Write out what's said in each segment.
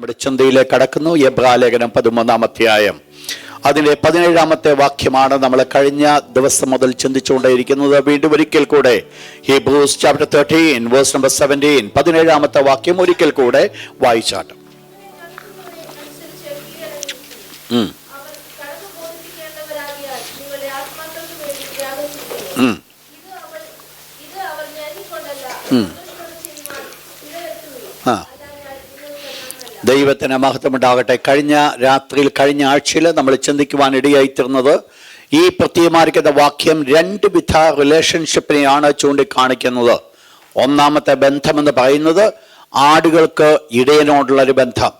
നമ്മുടെ ചിന്തയിലേക്ക് കടക്കുന്നു. എബ്രായലേഖനം 13-ാം അധ്യായം അതിന്റെ 17-ാമത്തെ വാക്യമാണ് നമ്മൾ കഴിഞ്ഞ ദിവസം മുതൽ ചിന്തിച്ചുകൊണ്ടേയിരിക്കുന്നത്. വീണ്ടും ഒരിക്കൽ കൂടെ ഹീബ്രൂസ് ചാപ്റ്റർ 13 വേഴ്സ് നമ്പർ 17 17-ാമത്തെ വാക്യം ഒരിക്കൽ കൂടെ വായിച്ചാട്ട്. ദൈവത്തിന് മഹത്വമുണ്ടാകട്ടെ. കഴിഞ്ഞ രാത്രിയിൽ കഴിഞ്ഞ ആഴ്ചയിൽ നമ്മൾ ചിന്തിക്കുവാൻ ഇടയായിത്തീർന്നത് ഈ പ്രത്യേകമായിരിക്കുന്ന വാക്യം രണ്ട് വിധ റിലേഷൻഷിപ്പിനെയാണ് ചൂണ്ടിക്കാണിക്കുന്നത്. ഒന്നാമത്തെ ബന്ധമെന്ന് പറയുന്നത് ആടുകൾക്ക് ഇടയനോടുള്ളൊരു ബന്ധം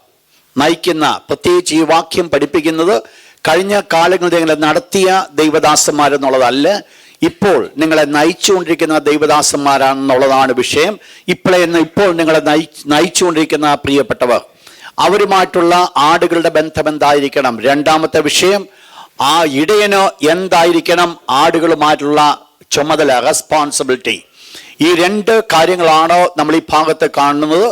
നയിക്കുന്ന, പ്രത്യേകിച്ച് ഈ വാക്യം പഠിപ്പിക്കുന്നത് കഴിഞ്ഞ കാലങ്ങളിൽ നിങ്ങളെ നടത്തിയ ദൈവദാസന്മാരെന്നുള്ളതല്ല, ഇപ്പോൾ നിങ്ങളെ നയിച്ചുകൊണ്ടിരിക്കുന്ന ദൈവദാസന്മാരാണെന്നുള്ളതാണ് വിഷയം. ഇപ്പോൾ നിങ്ങളെ നയിച്ചുകൊണ്ടിരിക്കുന്ന പ്രിയപ്പെട്ടവർ, അവരുമായിട്ടുള്ള ആടുകളുടെ ബന്ധം എന്തായിരിക്കണം? രണ്ടാമത്തെ വിഷയം, ആ ഇടയന് എന്തായിരിക്കണം ആടുകളുമായിട്ടുള്ള ചുമതല, റെസ്പോൺസിബിലിറ്റി. ഈ രണ്ട് കാര്യങ്ങളാണ് നമ്മൾ ഈ ഭാഗത്ത് കാണുന്നത്.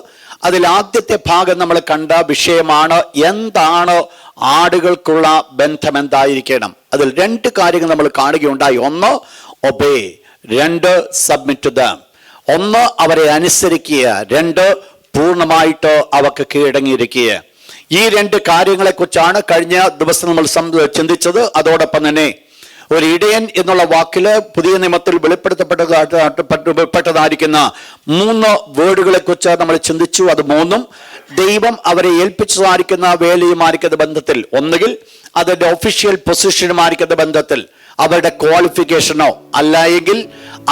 അതിൽ ആദ്യത്തെ ഭാഗം നമ്മൾ കണ്ട വിഷയമാണ് എന്താണ് ആടുകൾക്കുള്ള ബന്ധം എന്തായിരിക്കണം. അതിൽ രണ്ട് കാര്യങ്ങൾ നമ്മൾ കാണുകയുണ്ടായി. ഒന്ന് ഒബേ, രണ്ട് സബ്മിറ്റ് ടു ദം. ഒന്ന് അവരെ അനുസരിക്കുക, രണ്ട് പൂർണ്ണമായിട്ട് അവർക്ക് കീഴടങ്ങിയിരിക്കുക. ഈ രണ്ട് കാര്യങ്ങളെ കുറിച്ചാണ് കഴിഞ്ഞ ദിവസം നമ്മൾ ചിന്തിച്ചത്. അതോടൊപ്പം തന്നെ ഒരു ഇടയൻ എന്നുള്ള വാക്കില് പുതിയ നിയമത്തിൽ വെളിപ്പെടുത്തപ്പെട്ടതായിരിക്കുന്ന 3 വേർഡുകളെ കുറിച്ച് നമ്മൾ ചിന്തിച്ചു. അത് 3ഉം ദൈവം അവരെ ഏൽപ്പിച്ചതായിരിക്കുന്ന വേലയുമായിരിക്കുന്ന ബന്ധത്തിൽ, ഒന്നുകിൽ അതിന്റെ ഒഫീഷ്യൽ പൊസിഷനുമായിരിക്കുന്ന ബന്ധത്തിൽ, അവരുടെ ക്വാളിഫിക്കേഷനോ അല്ലെങ്കിൽ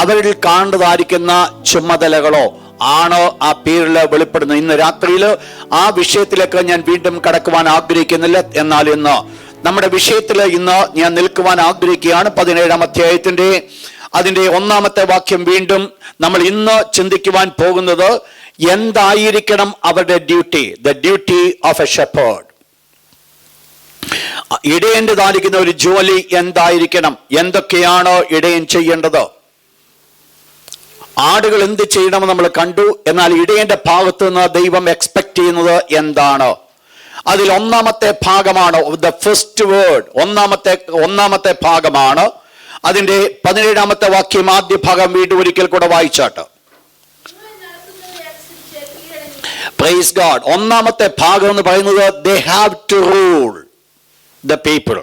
അവരിൽ കാണുന്നതായിരിക്കുന്ന ചുമതലകളോ ആണ് ആ പേരിൽ വെളിപ്പെടുന്നത്. ഇന്ന് രാത്രിയിൽ ആ വിഷയത്തിലേക്ക് ഞാൻ വീണ്ടും കടക്കുവാൻ ആഗ്രഹിക്കുന്നില്ല. എന്നാൽ ഇന്ന് നമ്മുടെ വിഷയത്തിൽ ഞാൻ നിൽക്കുവാൻ ആഗ്രഹിക്കുകയാണ്. 17-ാം അധ്യായത്തിന്റെ അതിന്റെ 1-ാമത്തെ വാക്യം വീണ്ടും നമ്മൾ ഇന്ന് ചിന്തിക്കുവാൻ പോകുന്നത് എന്തായിരിക്കണം അവരുടെ duty, the duty of a shepherd. ഇടയൻ്റെതായിരിക്കുന്ന ഒരു ജോലി എന്തായിരിക്കണം, എന്തൊക്കെയാണ് ഇടയൻ ചെയ്യേണ്ടത്, ആടുകൾ എന്ത് ചെയ്യണമെന്ന് നമ്മൾ കണ്ടു. എന്നാൽ ഇടയന്റെ ഭാഗത്ത് നിന്ന് ദൈവം എക്സ്പെക്ട് ചെയ്യുന്നത് എന്താണ്? അതിൽ 1-ാമത്തെ ഭാഗമാണ് ദ ഫസ്റ്റ് വേർഡ്. ഒന്നാമത്തെ ഭാഗമാണ് അതിന്റെ 17-ാമത്തെ വാക്യം. ആദ്യ ഭാഗം വീണ്ടും ഒരിക്കൽ കൂടെ വായിച്ചാട്ട്. Praise God. 1-ാമത്തെ ഭാഗം എന്ന് പറയുന്നത് they have to rule the people.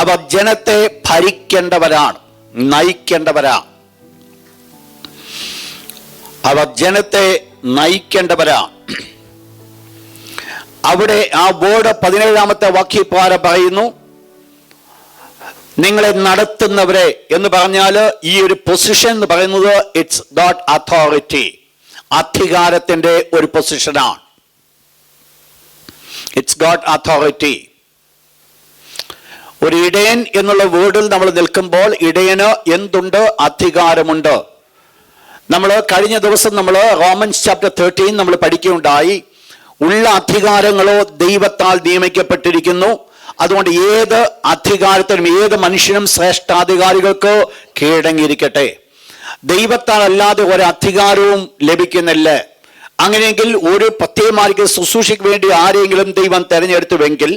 അവർ ജനത്തെ ഭരിക്കേണ്ടവരാണ്, നയിക്കേണ്ടവരാണ്. അവർ ജനത്തെ നയിക്കേണ്ടവരാണ്. അവിടെ ആ വേർഡ് 17-ാമത്തെ വാക്യപ്രകാരം പറയുന്നു, നിങ്ങളെ നടത്തുന്നവരെ എന്ന് പറഞ്ഞാൽ ഈ ഒരു പൊസിഷൻ എന്ന് പറയുന്നത് ഇറ്റ്സ് ഗോഡ് അതോറിറ്റി, അധികാരത്തിന്റെ ഒരു പൊസിഷനാണ്. It's God authority. ഒരു ഇടയൻ എന്നുള്ള വേർഡിൽ നമ്മൾ നിൽക്കുമ്പോൾ ഇടയന് എന്തുണ്ട്? അധികാരമുണ്ട്. നമ്മൾ കഴിഞ്ഞ ദിവസം നമ്മൾ റോമൻസ് ചാപ്റ്റർ 13 നമ്മൾ പഠിക്കുകയുണ്ടായി. ഉള്ള അധികാരങ്ങളോ ദൈവത്താൽ നിയമിക്കപ്പെട്ടിരിക്കുന്നു. അതുകൊണ്ട് ഏത് അധികാരത്തിനും ഏത് മനുഷ്യനും ശ്രേഷ്ഠാധികാരികൾക്ക് കീഴടങ്ങിയിരിക്കട്ടെ. ദൈവത്താൽ അല്ലാതെ ഒരു അധികാരവും ലഭിക്കുന്നില്ല. അങ്ങനെയെങ്കിൽ ഒരു പ്രത്യേകമായിരിക്കുന്ന ശുശ്രൂഷയ്ക്ക് വേണ്ടി ആരെങ്കിലും ദൈവം തെരഞ്ഞെടുത്തുവെങ്കിൽ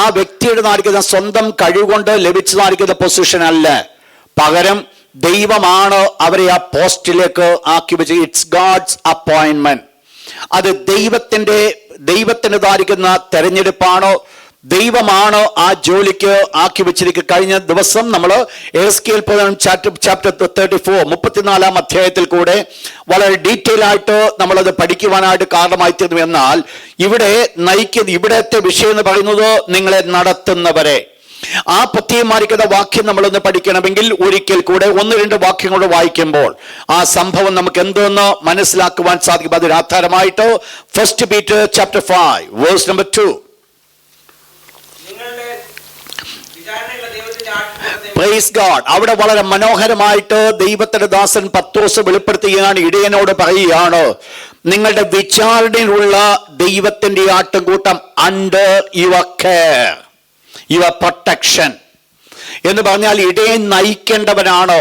ആ വ്യക്തിയുടെ നാരിക്കുന്ന സ്വന്തം കഴിവുകൊണ്ട് ലഭിച്ചതായിരിക്കുന്ന പൊസിഷൻ അല്ല, പകരം ദൈവമാണ് അവരെ ആ പോസ്റ്റിലേക്ക് ആക്കി വെച്ച്. It's God's appointment. അത് ദൈവത്തിൻ്റെതായിരിക്കുന്ന തെരഞ്ഞെടുപ്പാണ്. ദൈവമാണ് ആ ജോലിക്ക് ആക്കി വെച്ചിരിക്കുക. കഴിഞ്ഞ ദിവസം നമ്മൾ എസ്കേൽ ചാപ്റ്റർ 34 34-ാം അധ്യായത്തിൽ കൂടെ വളരെ ഡീറ്റെയിൽ ആയിട്ട് നമ്മളത് പഠിക്കുവാനായിട്ട് കാരണമായി തീർന്നു. എന്നാൽ ഇവിടത്തെ വിഷയം എന്ന് പറയുന്നത് നിങ്ങളെ നടത്തുന്നവരെ. ആ പ്രത്യേകമായിരിക്കുന്ന വാക്യം നമ്മളൊന്ന് പഠിക്കണമെങ്കിൽ ഒരിക്കൽ കൂടെ 1-2 വാക്യങ്ങളോട് വായിക്കുമ്പോൾ ആ സംഭവം നമുക്ക് എന്തെന്ന് മനസ്സിലാക്കുവാൻ സാധിക്കും. അതിന് ആധാരമായിട്ട് 1 Peter chapter 5 verse number 2. Praise God. അവിടെ വളരെ മനോഹരമായിട്ട് ദൈവത്തിന്റെ ദാസൻ പത്രോസ് വെളിപ്പെടുത്തുകയാണ്, ഇടയനോട് പറയുകയാണ്, നിങ്ങളുടെ വിചാരണയിലുള്ള ദൈവത്തിന്റെ ആട്ടുംകൂട്ടം under your care, your protection എന്ന് പറഞ്ഞാൽ ഇടയൻ നയിക്കേണ്ടവനാണ്.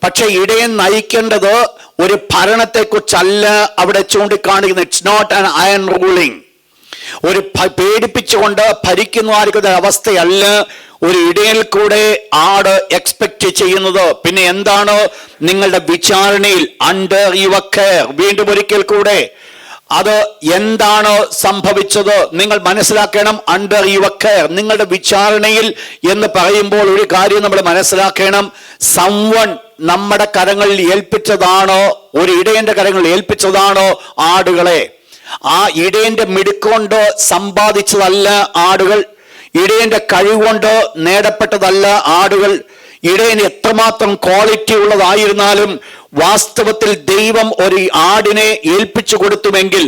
പക്ഷെ ഇടയൻ നയിക്കേണ്ടത് ഒരു ഭരണത്തെക്കുറിച്ചല്ല അവിടെ ചൂണ്ടിക്കാണിക്കുന്നത്. It's not an iron ruling. ഒരു പേടിപ്പിച്ചുകൊണ്ട് ഭരിക്കുന്ന അവസ്ഥയല്ല ഒരു ഇടയിൽ കൂടെ ആട് എക്സ്പെക്ട് ചെയ്യുന്നത്. പിന്നെ എന്താണ്? നിങ്ങളുടെ വിചാരണയിൽ അണ്ടർ യുവർ കെയർ. വീണ്ടും ഒരിക്കൽ കൂടെ അത് എന്താണ് സംഭവിച്ചത് നിങ്ങൾ മനസ്സിലാക്കണം. അണ്ടർ യുവർ കെയർ, നിങ്ങളുടെ വിചാരണയിൽ എന്ന് പറയുമ്പോൾ ഒരു കാര്യം നമ്മൾ മനസ്സിലാക്കണം. സംവൺ നമ്മുടെ കരങ്ങളിൽ ഏൽപ്പിച്ചതാണോ, ഒരു ഇടയന്റെ കരങ്ങളിൽ ഏൽപ്പിച്ചതാണോ ആടുകളെ? ആ ഇടയന്റെ മിടുക്കൊണ്ട് സമ്പാദിച്ചതല്ല ആടുകൾ, ഇടയന്റെ കഴിവുകൊണ്ട് നേടപ്പെട്ടതല്ല ആടുകൾ. ഇടയന് എത്രമാത്രം ക്വാളിറ്റി ഉള്ളതായിരുന്നാലും വാസ്തവത്തിൽ ദൈവം ഒരു ആടിനെ ഏൽപ്പിച്ചു കൊടുത്തുവെങ്കിൽ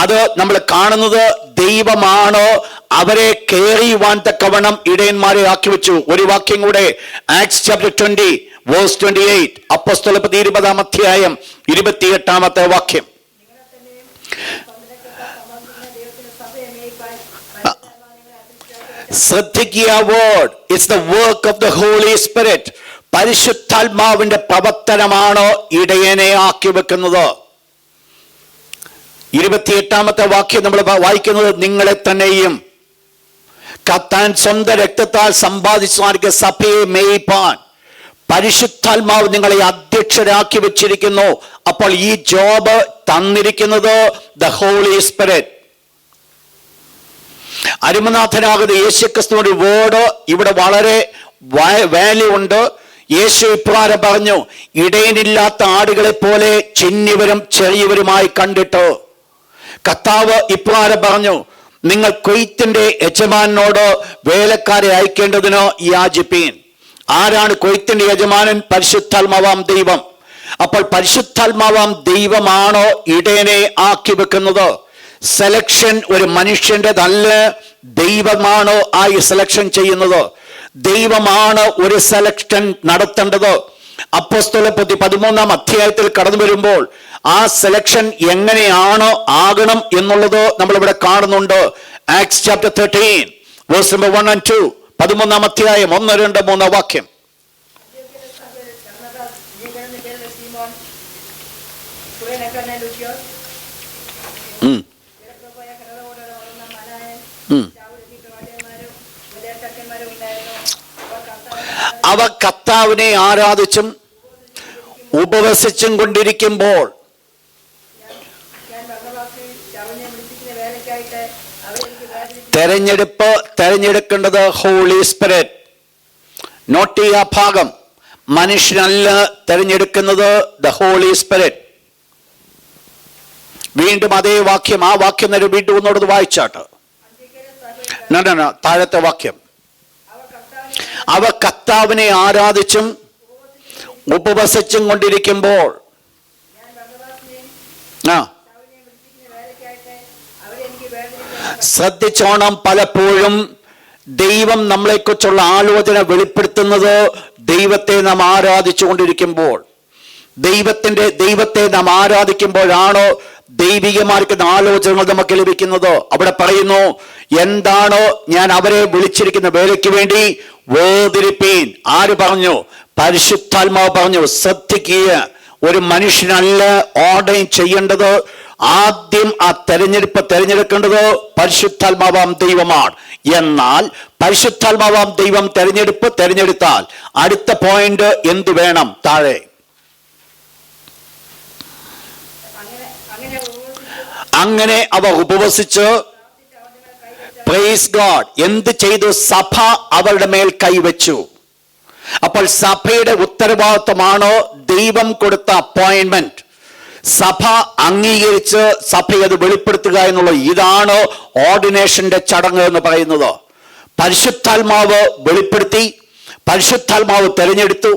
അത് നമ്മൾ കാണുന്നത് ദൈവമാണോ അവരെ കയറിയുവാൻ തക്കവണ്ണം ഇടയന്മാരെ ആക്കി വെച്ചു. ഒരു വാക്യം കൂടെ, ആക്ട്സ് ചാപ്റ്റർ 20 വേഴ്സ് 28, അപ്പോസ്തലപ്രവൃത്തി 20-ാം അധ്യായം 28-ാമത്തെ വാക്യം. ശ്രദ്ധിക്കുക, word it's the work of the Holy Spirit. പരിശുദ്ധാത്മാവിന്റെ പ്രവർത്തനമാണോ ഇടയനെ ആക്കി വെക്കുന്നത്? 28-ാമത്തെ വാക്യം നമ്മൾ വായിക്കുന്നത്, നിങ്ങളെ തന്നെയും താൻ സ്വന്തം രക്തത്താൽ സമ്പാദിച്ചു സഭയെ മേയിപ്പാൻ പരിശുദ്ധാത്മാവ് നിങ്ങളെ അധ്യക്ഷരാക്കി വെച്ചിരിക്കുന്നു. അപ്പോൾ ഈ ജോബ് തന്നിരിക്കുന്നത് ദ ഹോളി സ്പിരിറ്റ്. അരുമനാഥനാകുന്ന യേശുക്രിസ്തുവിന്റെ വേർഡ് ഇവിടെ വളരെ വാല്യൂ ഉണ്ട്. യേശു ഇപ്രകാരം പറഞ്ഞു, ഇടയനില്ലാത്ത ആടുകളെ പോലെ ചിന്നിവരും ചെറിയവരുമായി കണ്ടിട്ട്. കർത്താവ് ഇപ്രകാരം പറഞ്ഞു, നിങ്ങൾ കൊയ്ത്തിന്റെ യജമാനോട് വേലക്കാരെ അയക്കേണ്ടതിനോ യാചിപ്പീൻ. ആരാണ് കൊയ്ത്തിന്റെ യജമാനൻ? പരിശുദ്ധാത്മാവാം ദൈവം. അപ്പോൾ പരിശുദ്ധാത്മാവാം ദൈവമാണോ ഇടയനെ ആക്കി വെക്കുന്നത്? സെലക്ഷൻ ഒരു മനുഷ്യൻ്റെതല്ല, ദൈവമാണോ ആ സെലക്ഷൻ ചെയ്യുന്നത്? ദൈവമാണ് ഒരു സെലക്ഷൻ നടത്തേണ്ടത്. അപ്പോസ്തലപ്രവൃത്തി 13-ാം അധ്യായത്തിൽ കടന്നു വരുമ്പോൾ ആ സെലക്ഷൻ എങ്ങനെയാണ് ആകണം എന്നുള്ളത് നമ്മളിവിടെ കാണുന്നുണ്ട്. Acts chapter 13 verse number 1 and 2, 13-ാം അധ്യായം 1, 2, 3 വാക്യം. അവർ കർത്താവിനെ ആരാധിച്ചും ഉപവസിച്ചും കൊണ്ടിരിക്കുമ്പോൾ തെരഞ്ഞെടുക്കേണ്ടത് ഹോളി സ്പിരിറ്റ്. നോട്ട് ഈ ആ ഭാഗം, മനുഷ്യനല്ല തെരഞ്ഞെടുക്കുന്നത്, ദ ഹോളി സ്പിരിറ്റ്. വീണ്ടും അതേ വാക്യം, ആ വാക്യം നേരെ വീണ്ടും ഒന്നോട് വായിച്ചാട്ട്. താഴത്തെ വാക്യം, അവർ കർത്താവിനെ ആരാധിച്ചും ഉപവസിച്ചും കൊണ്ടിരിക്കുമ്പോൾ. ശ്രദ്ധിച്ചോണം, പലപ്പോഴും ദൈവം നമ്മളെക്കുറിച്ചുള്ള ആലോചന വെളിപ്പെടുത്തുന്നത് ദൈവത്തെ നാം ആരാധിച്ചു കൊണ്ടിരിക്കുമ്പോൾ. ദൈവത്തെ നാം ആരാധിക്കുമ്പോഴാണോ ദൈവികമാർക്കുന്ന ആലോചനകൾ നമുക്ക് ലഭിക്കുന്നത്. അവിടെ പറയുന്നു, എന്താണോ ഞാൻ അവരെ വിളിച്ചിരിക്കുന്ന വേലയ്ക്ക് വേണ്ടി വേർതിരിപ്പീൻ. ആര് പറഞ്ഞു? പരിശുദ്ധാത്മാവ് പറഞ്ഞു. ശ്രദ്ധിക്കുക, ഒരു മനുഷ്യനല്ല ഓർഡർ ചെയ്യേണ്ടത്. ആദ്യം ആ തെരഞ്ഞെടുക്കേണ്ടത് പരിശുദ്ധാത്മാവാം ദൈവമാണ്. എന്നാൽ പരിശുദ്ധാത്മാവാം ദൈവം തെരഞ്ഞെടുത്താൽ അടുത്ത പോയിന്റ് എന്ത് വേണം? താഴെ, അങ്ങനെ അവർ ഉപവസിച്ച് പ്രൈസ് ഗോഡ് എന്ത് ചെയ്തു? സഭ അവരുടെ മേൽ കൈവച്ചു. അപ്പോൾ സഭയുടെ ഉത്തരവാദിത്വമാണോ ദൈവം കൊടുത്ത അപ്പോയിന്റ്മെന്റ്? സഭ അംഗീകരിച്ച് സഭ അത് വെളിപ്പെടുത്തുക എന്നുള്ളത്. ഇതാണ് ഓർഡിനേഷന്റെ ചടങ്ങ് എന്ന് പറയുന്നത്. പരിശുദ്ധാത്മാവ് വെളിപ്പെടുത്തി, പരിശുദ്ധാത്മാവ് തെരഞ്ഞെടുത്തു.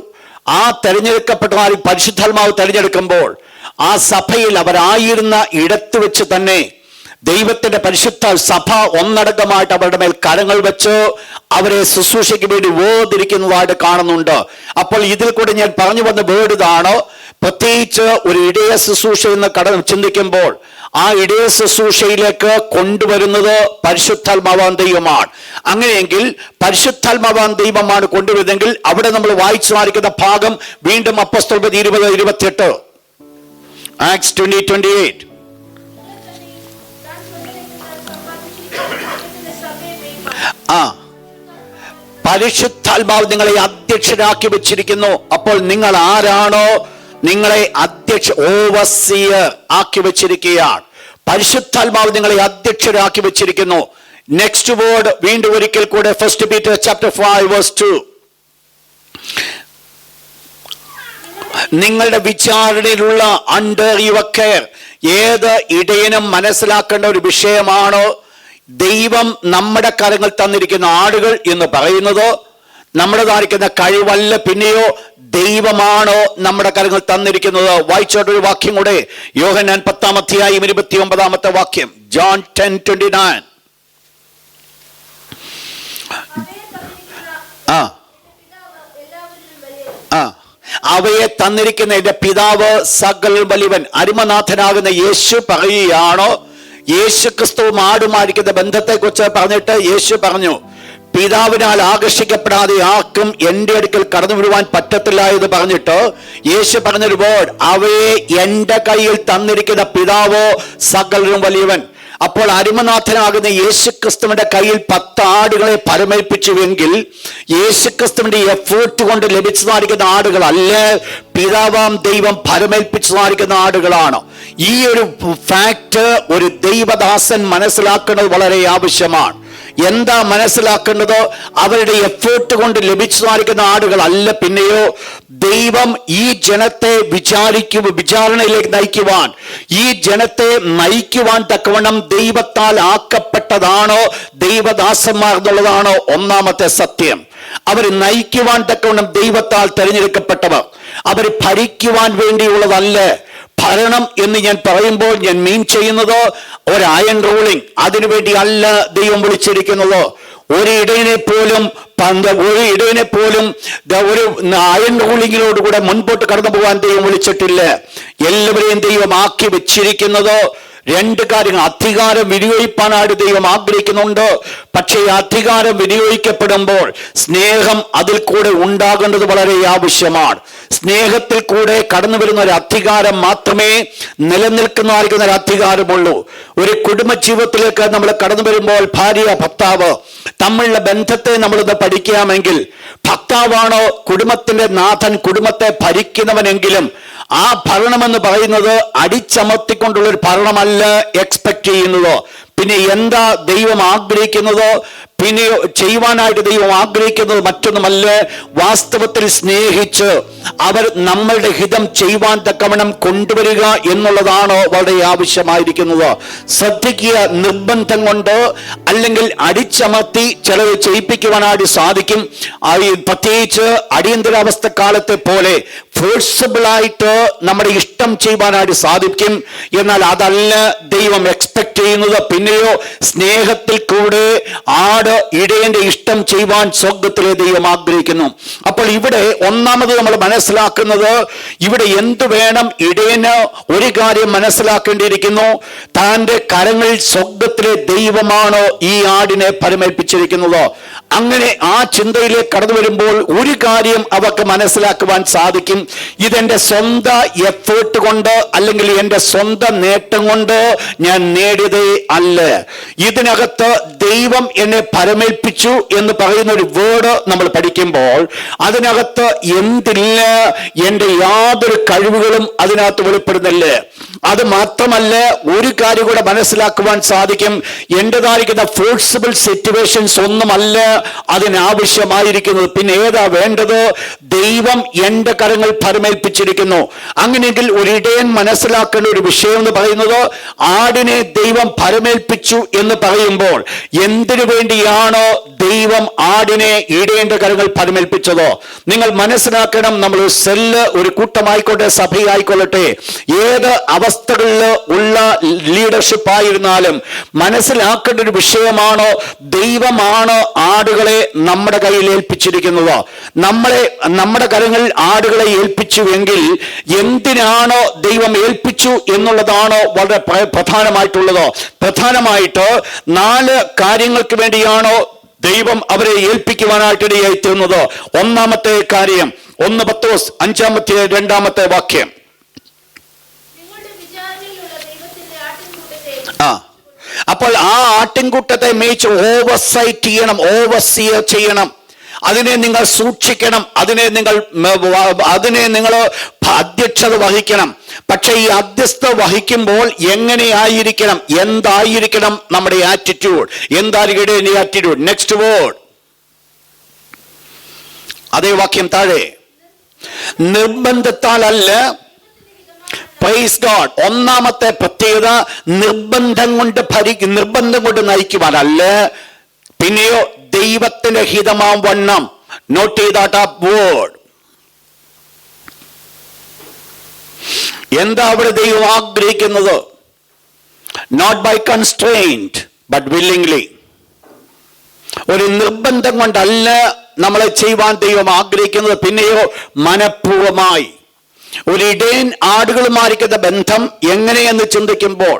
ആ തെരഞ്ഞെടുക്കപ്പെട്ട പരിശുദ്ധാത്മാവ് തെരഞ്ഞെടുക്കുമ്പോൾ ആ സഭയിൽ അവരായിരുന്ന ഇടത്ത് വെച്ച് തന്നെ ദൈവത്തിന്റെ പരിശുദ്ധ സഭ ഒന്നടങ്കമായിട്ട് അവരുടെ മേൽ കരങ്ങൾ വെച്ച് അവരെ ശുശ്രൂഷയ്ക്ക് വേണ്ടി വേർതിരിക്കുന്നതായിട്ട് കാണുന്നുണ്ട്. അപ്പോൾ ഇതിൽ കൂടെ ഞാൻ പറഞ്ഞു വന്ന വേർഡ് ഇതാണ്. പ്രത്യേകിച്ച് ഒരു ഇടയ ശുശ്രൂഷ എന്ന് ചിന്തിക്കുമ്പോൾ ആ ഇടയ ശുശ്രൂഷയിലേക്ക് കൊണ്ടുവരുന്നത് പരിശുദ്ധാത്മാവാൻ ദൈവമാണ്. അങ്ങനെയെങ്കിൽ പരിശുദ്ധാത്മാവാൻ ദൈവമാണ് കൊണ്ടുവരുന്നെങ്കിൽ അവിടെ നമ്മൾ വായിച്ചു മാറിക്കുന്ന ഭാഗം വീണ്ടും അപ്പോസ്തലപ്രവൃത്തി 20-28. Acts 20:28. പരിശുദ്ധാത്മാവ് നിങ്ങളെ അധ്യക്ഷരാക്കി വെച്ചിരിക്കുന്നു. അപ്പോൾ നിങ്ങൾ ആരാണോ നിങ്ങളെ ഓവർസിയർ ആക്കി വെച്ചിരിക്കുകയാണ്. പരിശുദ്ധാത്മാവ് നിങ്ങളെ അധ്യക്ഷരാക്കി വെച്ചിരിക്കുന്നു. നെക്സ്റ്റ് വേർഡ് വീണ്ടും ഒരിക്കൽ കൂടെ 1 Peter chapter 5 verse 2. നിങ്ങളുടെ വിചാരണയിലുള്ള അണ്ടർ യുവർ കെയർ. ഏത് ഇടയനും മനസ്സിലാക്കേണ്ട ഒരു വിഷയമാണോ ദൈവം നമ്മുടെ കരങ്ങൾ തന്നിരിക്കുന്ന ആടുകൾ എന്ന് പറയുന്നത് നമ്മുടേതായിരിക്കുന്ന കഴിവല്ല, പിന്നെയോ ദൈവമാണോ നമ്മുടെ കരങ്ങൾ തന്നിരിക്കുന്നത്? വായിച്ചോട്ടൊരു വാക്യം കൂടെ, യോഹന്നാൻ 10:29 വാക്യം. ജോൺ 10:29. അവയെ തന്നിരിക്കുന്ന എന്റെ പിതാവ് സകല വലിയവൻ. അരിമനാഥനാകുന്ന യേശു പറയുകയാണോ? യേശു ക്രിസ്തുവും ആടുമായിരിക്കുന്ന ബന്ധത്തെ കുറിച്ച് പറഞ്ഞിട്ട് യേശു പറഞ്ഞു, പിതാവിനാൽ ആകർഷിക്കപ്പെടാതെ ആർക്കും എന്റെ അടുക്കൽ കടന്നു വരുവാൻ പറ്റത്തില്ല എന്ന് പറഞ്ഞിട്ട് യേശു പറഞ്ഞൊരു വേർഡ്, അവയെ എന്റെ കയ്യിൽ തന്നിരിക്കുന്ന പിതാവോ സകലരും വലിയവൻ. അപ്പോൾ അരിമനാഥനാകുന്ന യേശുക്രിസ്തുവിന്റെ കയ്യിൽ 10 ആടുകളെ പരമേൽപ്പിച്ചുവെങ്കിൽ യേശുക്രിസ്തുവിന്റെ എഫേർട്ട് കൊണ്ട് ലഭിച്ചതായിരിക്കുന്ന ആടുകളല്ല, പിതാവാം ദൈവം പരമേൽപ്പിച്ചതായിരിക്കുന്ന ആടുകളാണ്. ഈ ഒരു ഫാക്ട് ഒരു ദൈവദാസൻ മനസ്സിലാക്കുന്നത് വളരെ ആവശ്യമാണ്. എന്താ മനസ്സിലാക്കേണ്ടത്? അവരുടെ എഫേർട്ട് കൊണ്ട് ലഭിച്ചതായിരിക്കുന്ന ആടുകളല്ല, പിന്നെയോ ദൈവം ഈ ജനത്തെ വിചാരണയിലേക്ക് നയിക്കുവാൻ, ഈ ജനത്തെ നയിക്കുവാൻ തക്കവണ്ണം ദൈവത്താൽ ആക്കപ്പെട്ടതാണോ ദൈവദാസന്മാർ എന്നുള്ളതാണോ ഒന്നാമത്തെ സത്യം. അവർ നയിക്കുവാൻ തക്കവണ്ണം ദൈവത്താൽ തിരഞ്ഞെടുക്കപ്പെട്ടവർ. അവർ ഭരിക്കുവാൻ വേണ്ടിയുള്ളതല്ല. ഭരണം എന്ന് ഞാൻ പറയുമ്പോൾ ഞാൻ മീൻ ചെയ്യുന്നത് ഒരു അയൺ റൂളിംഗ്, അതിനുവേണ്ടി അല്ല ദൈവം വിളിച്ചിരിക്കുന്നത്. ഒരു ഇടയനെ പോലും ഒരു അയൺ റൂളിങ്ങിനോടുകൂടെ മുൻപോട്ട് കടന്നു പോകാൻ ദൈവം വിളിച്ചിട്ടില്ല. എല്ലാവരെയും ദൈവം ആക്കി വെച്ചിരിക്കുന്നത് 2 കാര്യങ്ങൾ. അധികാരം വിനിയോഗിക്കാനായിട്ട് ദൈവം ആഗ്രഹിക്കുന്നുണ്ട്. പക്ഷേ അധികാരം വിനിയോഗിക്കപ്പെടുമ്പോൾ സ്നേഹം അതിൽ കൂടെ ഉണ്ടാകേണ്ടത് വളരെ ആവശ്യമാണ്. സ്നേഹത്തിൽ കൂടെ കടന്നു വരുന്ന ഒരു അധികാരം മാത്രമേ നിലനിൽക്കുന്നതായിരിക്കുന്ന ഒരു അധികാരമുള്ളൂ. ഒരു കുടുംബ ജീവിതത്തിലേക്ക് നമ്മൾ കടന്നു വരുമ്പോൾ ഭാര്യ ഭർത്താവ് തമ്മിലുള്ള ബന്ധത്തെ നമ്മളിത് പഠിക്കാമെങ്കിൽ, ഭർത്താവാണോ കുടുംബത്തിന്റെ നാഥൻ, കുടുംബത്തെ ഭരിക്കുന്നവനെങ്കിലും ആ ഭരണമെന്ന് പറയുന്നത് അടിച്ചമർത്തിക്കൊണ്ടുള്ള ഒരു ഭരണമല്ല എക്സ്പെക്ട് ചെയ്യുന്നത്. പിന്നെ എന്താ ദൈവം ആഗ്രഹിക്കുന്നത്? പിന്നെ ചെയ്യുവാനായിട്ട് ദൈവം ആഗ്രഹിക്കുന്നത് മറ്റൊന്നുമല്ല, വാസ്തവത്തിൽ സ്നേഹിച്ച് അവർ നമ്മളുടെ ഹിതം ചെയ്യുവാൻ തക്കവണ്ണം കൊണ്ടുവരിക എന്നുള്ളതാണ് വളരെ ആവശ്യമായിരിക്കുന്നത്. ശ്രദ്ധിക്കുക, നിർബന്ധം കൊണ്ട് അല്ലെങ്കിൽ അടിച്ചമർത്തി ചിലത് ചെയ്യിപ്പിക്കുവാനായിട്ട് സാധിക്കും. പ്രത്യേകിച്ച് അടിയന്തരാവസ്ഥ കാലത്തെ പോലെ ഫോഴ്സിബിളായിട്ട് നമ്മുടെ ഇഷ്ടം ചെയ്യുവാനായിട്ട് സാധിക്കും. എന്നാൽ അതല്ല ദൈവം എക്സ്പെക്ട് ചെയ്യുന്നത്. പിന്നെയോ സ്നേഹത്തിൽ കൂടെ ഇടയന്റെ ഇഷ്ടം ചെയ്യുവാൻ സ്വർഗ്ഗത്തിലെ ദൈവം ആഗ്രഹിക്കുന്നു. അപ്പോൾ ഇവിടെ ഒന്നാമത് നമ്മൾ മനസ്സിലാക്കുന്നത്, ഇവിടെ എന്തു വേണം? ഇടയന് ഒരു കാര്യം മനസ്സിലാക്കേണ്ടിയിരിക്കുന്നു, താന്റെ കരങ്ങളിൽ സ്വർഗ്ഗത്തിലെ ദൈവമാണോ ഈ ആടിനെ പരമേൽപ്പിച്ചിരിക്കുന്നത്. അങ്ങനെ ആ ചിന്തയിലേക്ക് കടന്നു വരുമ്പോൾ ഒരു കാര്യം അവർക്ക് മനസ്സിലാക്കുവാൻ സാധിക്കും, ഇതെന്റെ സ്വന്തം എഫേർട്ട് കൊണ്ട് അല്ലെങ്കിൽ എന്റെ സ്വന്തം നേട്ടം കൊണ്ട് ഞാൻ നേടിയതേ അല്ല. ഇതിനകത്ത് ദൈവം എന്നെ പരമേൽപ്പിച്ചു എന്ന് പറയുന്ന ഒരു വേർഡ് നമ്മൾ പഠിക്കുമ്പോൾ അതിനകത്ത് എന്തില്ല? എന്റെ യാതൊരു കഴിവുകളും അതിനകത്ത് വെളിപ്പെടുന്നില്ല. അത് മാത്രമല്ല, ഒരു കാര്യം കൂടെ മനസ്സിലാക്കുവാൻ സാധിക്കും, എന്റേതായിരിക്കുന്ന ഫോഴ്സിബിൾ സിറ്റുവേഷൻസ് ഒന്നുമല്ല അതിനാവശ്യമായിരിക്കുന്നത്. പിന്നെ ഏതാ വേണ്ടത്? ദൈവം എന്റെ കരങ്ങൾ പരമേൽപ്പിച്ചിരിക്കുന്നു. അങ്ങനെയെങ്കിൽ ഒരു ഇടയൻ മനസ്സിലാക്കേണ്ട ഒരു വിഷയം എന്ന് പറയുന്നത്, ആടിനെ ദൈവം പരമേൽപ്പിച്ചു എന്ന് പറയുമ്പോൾ എന്തിനു വേണ്ടിയാണോ ദൈവം ആടിനെ ഇടയന്റെ കരങ്ങൾ പരമേൽപ്പിച്ചത്? നിങ്ങൾ മനസ്സിലാക്കണം, നമ്മൾ സെല്ല്, ഒരു കൂട്ടമായിക്കോട്ടെ, സഭയായിക്കൊള്ളട്ടെ, ഏത് അവസ്ഥകളിൽ ഉള്ള ലീഡർഷിപ്പ് ആയിരുന്നാലും മനസ്സിലാക്കേണ്ട ഒരു വിഷയമാണോ, ദൈവമാണ് ആടുകളെ നമ്മുടെ കയ്യിൽ ഏൽപ്പിച്ചിരിക്കുന്നത്. നമ്മുടെ കരങ്ങളിൽ ആടുകളെ ഏൽപ്പിച്ചുവെങ്കിൽ എന്തിനാണോ ദൈവം ഏൽപ്പിച്ചു എന്നുള്ളതാണ് വളരെ പ്രധാനമായിട്ടുള്ളത്. പ്രധാനമായിട്ട് 4 കാര്യങ്ങൾക്ക് വേണ്ടിയാണോ ദൈവം അവരെ ഏൽപ്പിക്കുവാനായിട്ടിടയായി തീർന്നത്. ഒന്നാമത്തെ കാര്യം 1 പത്രോസ് 5-2 വാക്യം. അപ്പോൾ ആ ആട്ടിൻകൂട്ടത്തെ മേയിച്ച് ഓവർസൈറ്റ് ചെയ്യണം, ഓവർസിയർ ചെയ്യണം. അതിനെ നിങ്ങൾ സൂക്ഷിക്കണം, അതിനെ നിങ്ങൾ അധ്യക്ഷത വഹിക്കണം. പക്ഷെ ഈ അധ്യസ്ഥത വഹിക്കുമ്പോൾ എങ്ങനെയായിരിക്കണം, എന്തായിരിക്കണം നമ്മുടെ ആറ്റിറ്റ്യൂഡ്, എന്തായിരിക്കും ആറ്റിറ്റ്യൂഡ്? നെക്സ്റ്റ് വേർഡ്, അതേ വാക്യം താഴെ. നിർബന്ധത്താലല്ല. Praise God. ഒന്നാമത്തെ പ്രത്യേകത നിർബന്ധം കൊണ്ട് നയിക്കുവാനല്ല, പിന്നെയോ ദൈവത്തിന്റെ ഹിതമാം വണ്ണം. നോട്ട് ചെയ്താട്ട വേർഡ്. എന്താ അവിടെ ദൈവം ആഗ്രഹിക്കുന്നത്? Not by constrained but willingly. ഒരു നിർബന്ധം കൊണ്ടല്ല നമ്മളെ ചെയ്യുവാൻ ദൈവം ആഗ്രഹിക്കുന്നത്, പിന്നെയോ മനഃപൂർവമായി. ഒരു ഇടയൻ ആടുകളുമായിരിക്കുന്ന ബന്ധം എങ്ങനെയെന്ന് ചിന്തിക്കുമ്പോൾ